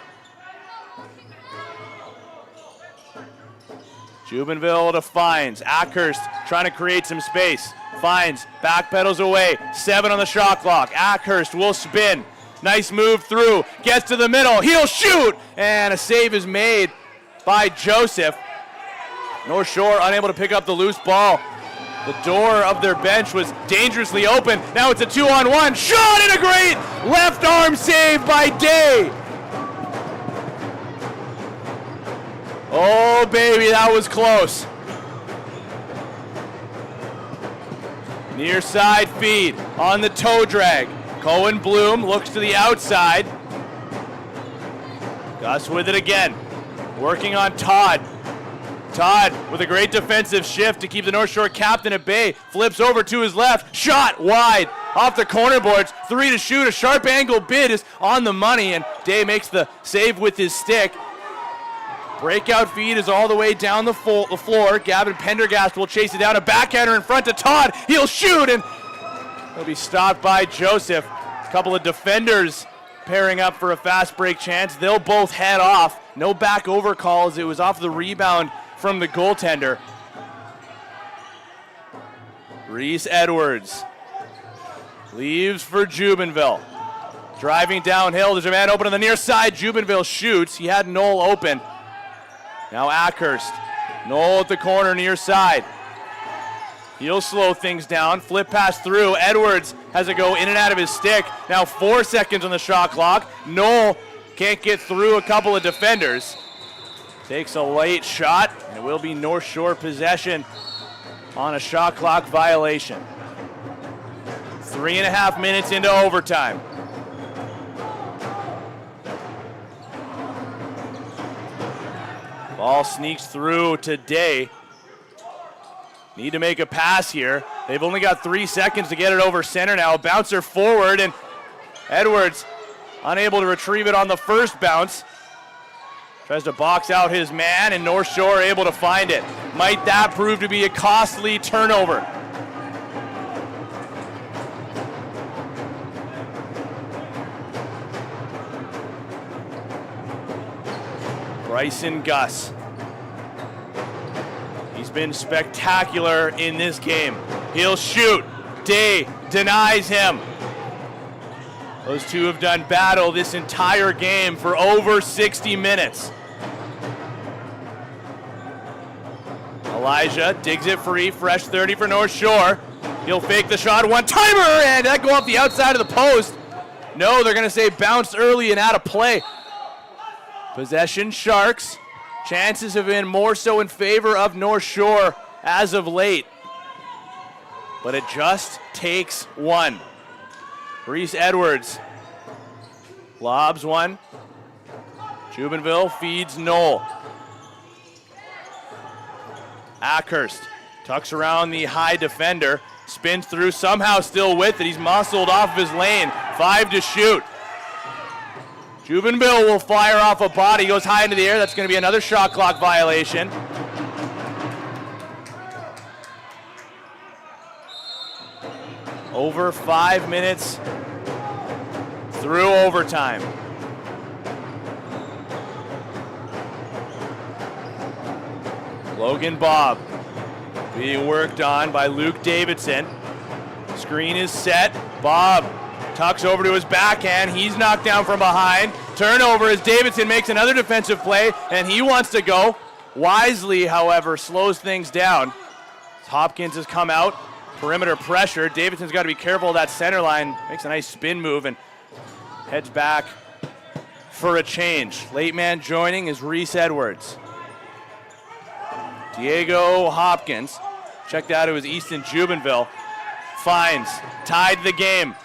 S1: Jubenville to Fines. Ackhurst trying to create some space. Fines, backpedals away. 7 on the shot clock. Ackhurst will spin. Nice move through. Gets to the middle. He'll shoot. And a save is made by Joseph. Northshore unable to pick up the loose ball. The door of their bench was dangerously open. Now it's a 2-on-1. Shot and a great left arm save by Day. Oh, baby, that was close. Near side feed on the toe drag. Cohen Bloom looks to the outside. Gus with it again. Working on Todd. Todd with a great defensive shift to keep the North Shore captain at bay. Flips over to his left. Shot wide off the corner boards. 3 to shoot. A sharp angle bid is on the money, and Day makes the save with his stick. Breakout feed is all the way down the floor. Gavin Pendergast will chase it down. A backhander in front to Todd. He'll shoot, and he'll be stopped by Joseph. A couple of defenders pairing up for a fast break chance. They'll both head off. No back over calls. It was off the rebound from the goaltender. Reese Edwards leaves for Jubenville. Driving downhill. There's a man open on the near side. Jubenville shoots. He had Knoll open. Now Ackhurst. Knoll at the corner near side. He'll slow things down. Flip pass through. Edwards has to go in and out of his stick. Now 4 seconds on the shot clock. Knoll can't get through a couple of defenders. Takes a late shot, and it will be North Shore possession on a shot clock violation. 3.5 minutes into overtime. Ball sneaks through today. Need to make a pass here. They've only got 3 seconds to get it over center now. A bouncer forward, and Edwards unable to retrieve it on the first bounce. Tries to box out his man, and North Shore able to find it. Might that prove to be a costly turnover? Bryson Gus. He's been spectacular in this game. He'll shoot. Day denies him. Those two have done battle this entire game for over 60 minutes. Elijah digs it free, fresh 30 for North Shore. He'll fake the shot, one-timer, and that go off the outside of the post. No, they're gonna say bounced early and out of play. Possession Sharks. Chances have been more so in favor of North Shore as of late. But it just takes one. Reese Edwards lobs one. Jubenville feeds Knoll. Ackhurst tucks around the high defender, spins through, somehow still with it. He's muscled off of his lane. 5 to shoot. Jubenville will fire off a body, goes high into the air. That's going to be another shot clock violation. Over 5 minutes through overtime. Logan Bob being worked on by Luke Davidson. Screen is set. Bob tucks over to his backhand. He's knocked down from behind. Turnover as Davidson makes another defensive play, and he wants to go. Wisely, however, slows things down. Hopkins has come out. Perimeter pressure. Davidson's got to be careful of that center line. Makes a nice spin move and heads back for a change. Late man joining is Reese Edwards. Diego Hopkins checked out. It was Easton Jubenville. Finds. Tied the game.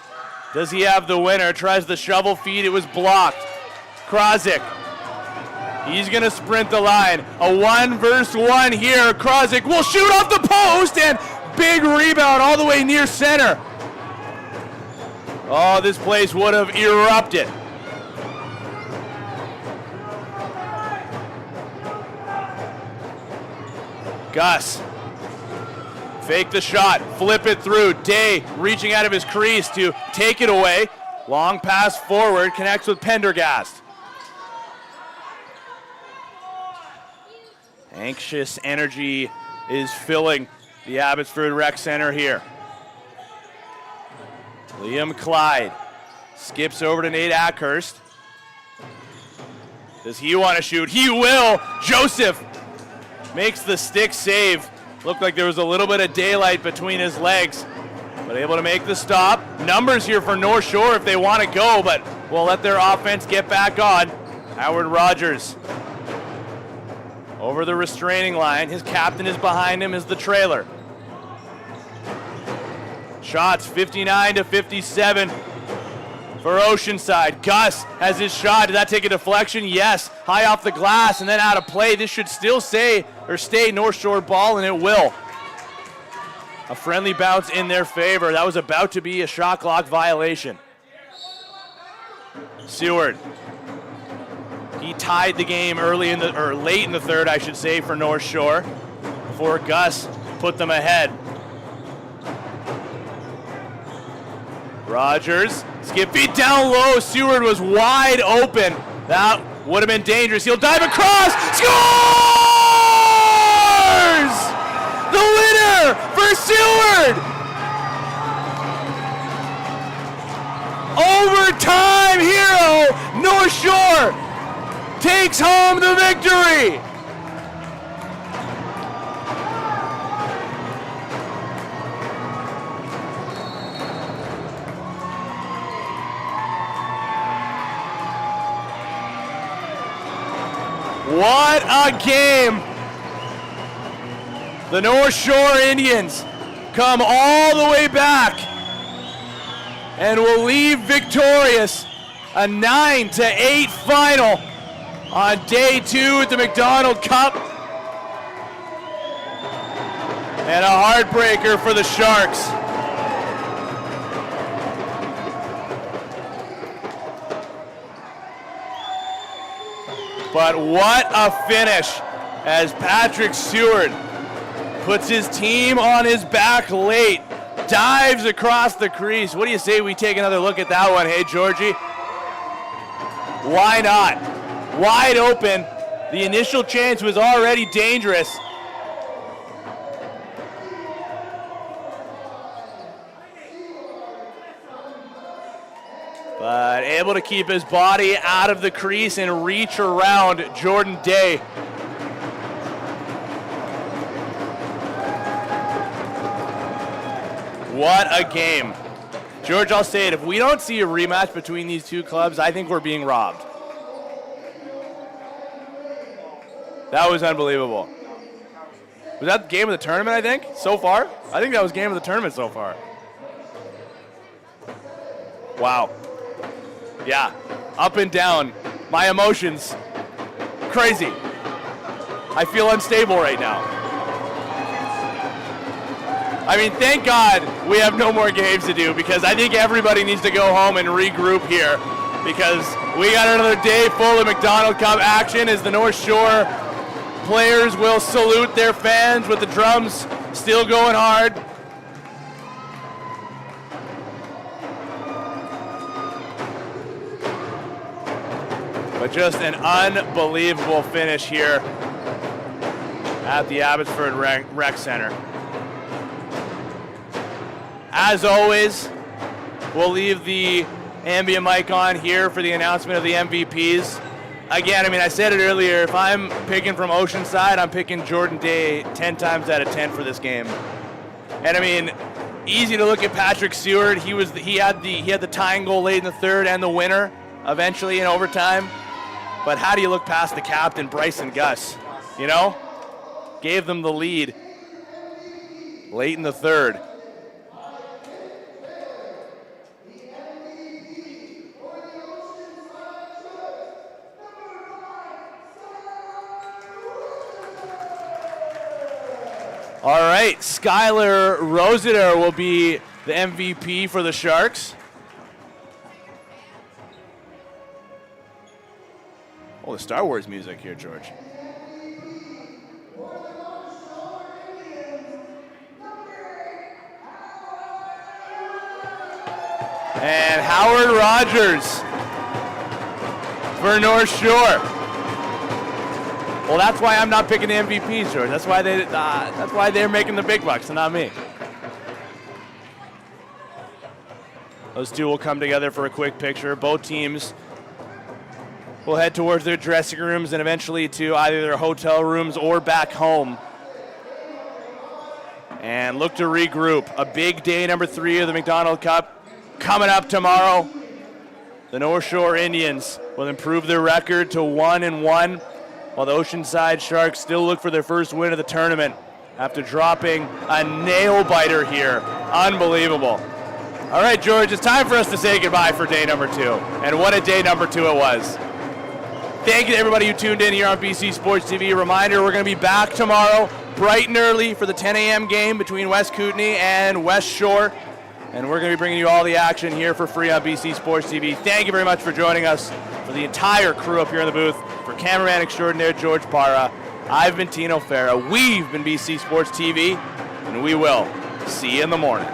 S1: Does he have the winner? Tries the shovel feed. It was blocked. Krozik. He's going to sprint the line. A 1-versus-1 here. Krozik will shoot off the post, and big rebound all the way near center. Oh, this place would have erupted. Gus. Fake the shot, flip it through. Day reaching out of his crease to take it away. Long pass forward, connects with Pendergast. Anxious energy is filling the Abbotsford Rec Center here. Liam Clyde skips over to Nate Ackhurst. Does he want to shoot? He will. Joseph makes the stick save. Looked like there was a little bit of daylight between his legs, but able to make the stop. Numbers here for North Shore if they want to go, but we'll let their offense get back on. Howard Rogers over the restraining line. His captain is behind him as the trailer. Shots 59-57 for Oceanside. Gus has his shot. Did that take a deflection? Yes. High off the glass and then out of play. This should still stay North Shore ball, and it will. A friendly bounce in their favor. That was about to be a shot clock violation. Seward. He tied the game late in the third, I should say, for North Shore before Gus put them ahead. Rogers, skip feet down low. Seward was wide open. That would have been dangerous. He'll dive across. Scores! The winner for Seward! Overtime hero, North Shore takes home the victory. What a game! The North Shore Indians come all the way back and will leave victorious. A 9-8 final on day 2 at the MacDonald Cup. And a heartbreaker for the Sharks. But what a finish as Patrick Seward puts his team on his back late, dives across the crease. What do you say we take another look at that one, hey, Georgie? Why not? Wide open. The initial chance was already dangerous. But able to keep his body out of the crease and reach around Jordan Day. What a game. George, I'll say it, if we don't see a rematch between these two clubs, I think we're being robbed. That was unbelievable. Was that the game of the tournament, I think, so far? I think that was game of the tournament so far. Wow. Yeah, up and down. My emotions, crazy. I feel unstable right now. I mean, thank God we have no more games to do, because I think everybody needs to go home and regroup here, because we got another day full of MacDonald Cup action as the North Shore players will salute their fans with the drums still going hard. But just an unbelievable finish here at the Abbotsford Rec Center. As always, we'll leave the ambient mic on here for the announcement of the MVPs. Again, I mean, I said it earlier, if I'm picking from Oceanside, I'm picking Jordan Day 10 times out of 10 for this game. And I mean, easy to look at Patrick Seward. He had the tying goal late in the third and the winner eventually in overtime. But how do you look past the captain, Bryson Gus? You know? Gave them the lead late in the third. All right, Skylar Rossiter will be the MVP for the Sharks. Oh, the Star Wars music here, George. And Howard Rogers for North Shore. Well, that's why I'm not picking the MVPs, George. That's why they're making the big bucks and not me. Those two will come together for a quick picture. Both teams will head towards their dressing rooms and eventually to either their hotel rooms or back home. And look to regroup. A big day, number 3 of the MacDonald Cup coming up tomorrow. The North Shore Indians will improve their record to 1-1. while the Oceanside Sharks still look for their first win of the tournament after dropping a nail-biter here. Unbelievable. All right, George, it's time for us to say goodbye for day number 2. And what a day number 2 it was. Thank you to everybody who tuned in here on BC Sports TV. Reminder, we're going to be back tomorrow, bright and early, for the 10 a.m. game between West Kootenay and West Shore. And we're going to be bringing you all the action here for free on BC Sports TV. Thank you very much for joining us. For the entire crew up here in the booth, for cameraman extraordinaire George Parra, I've been Tino Farah. We've been BC Sports TV, and we will see you in the morning.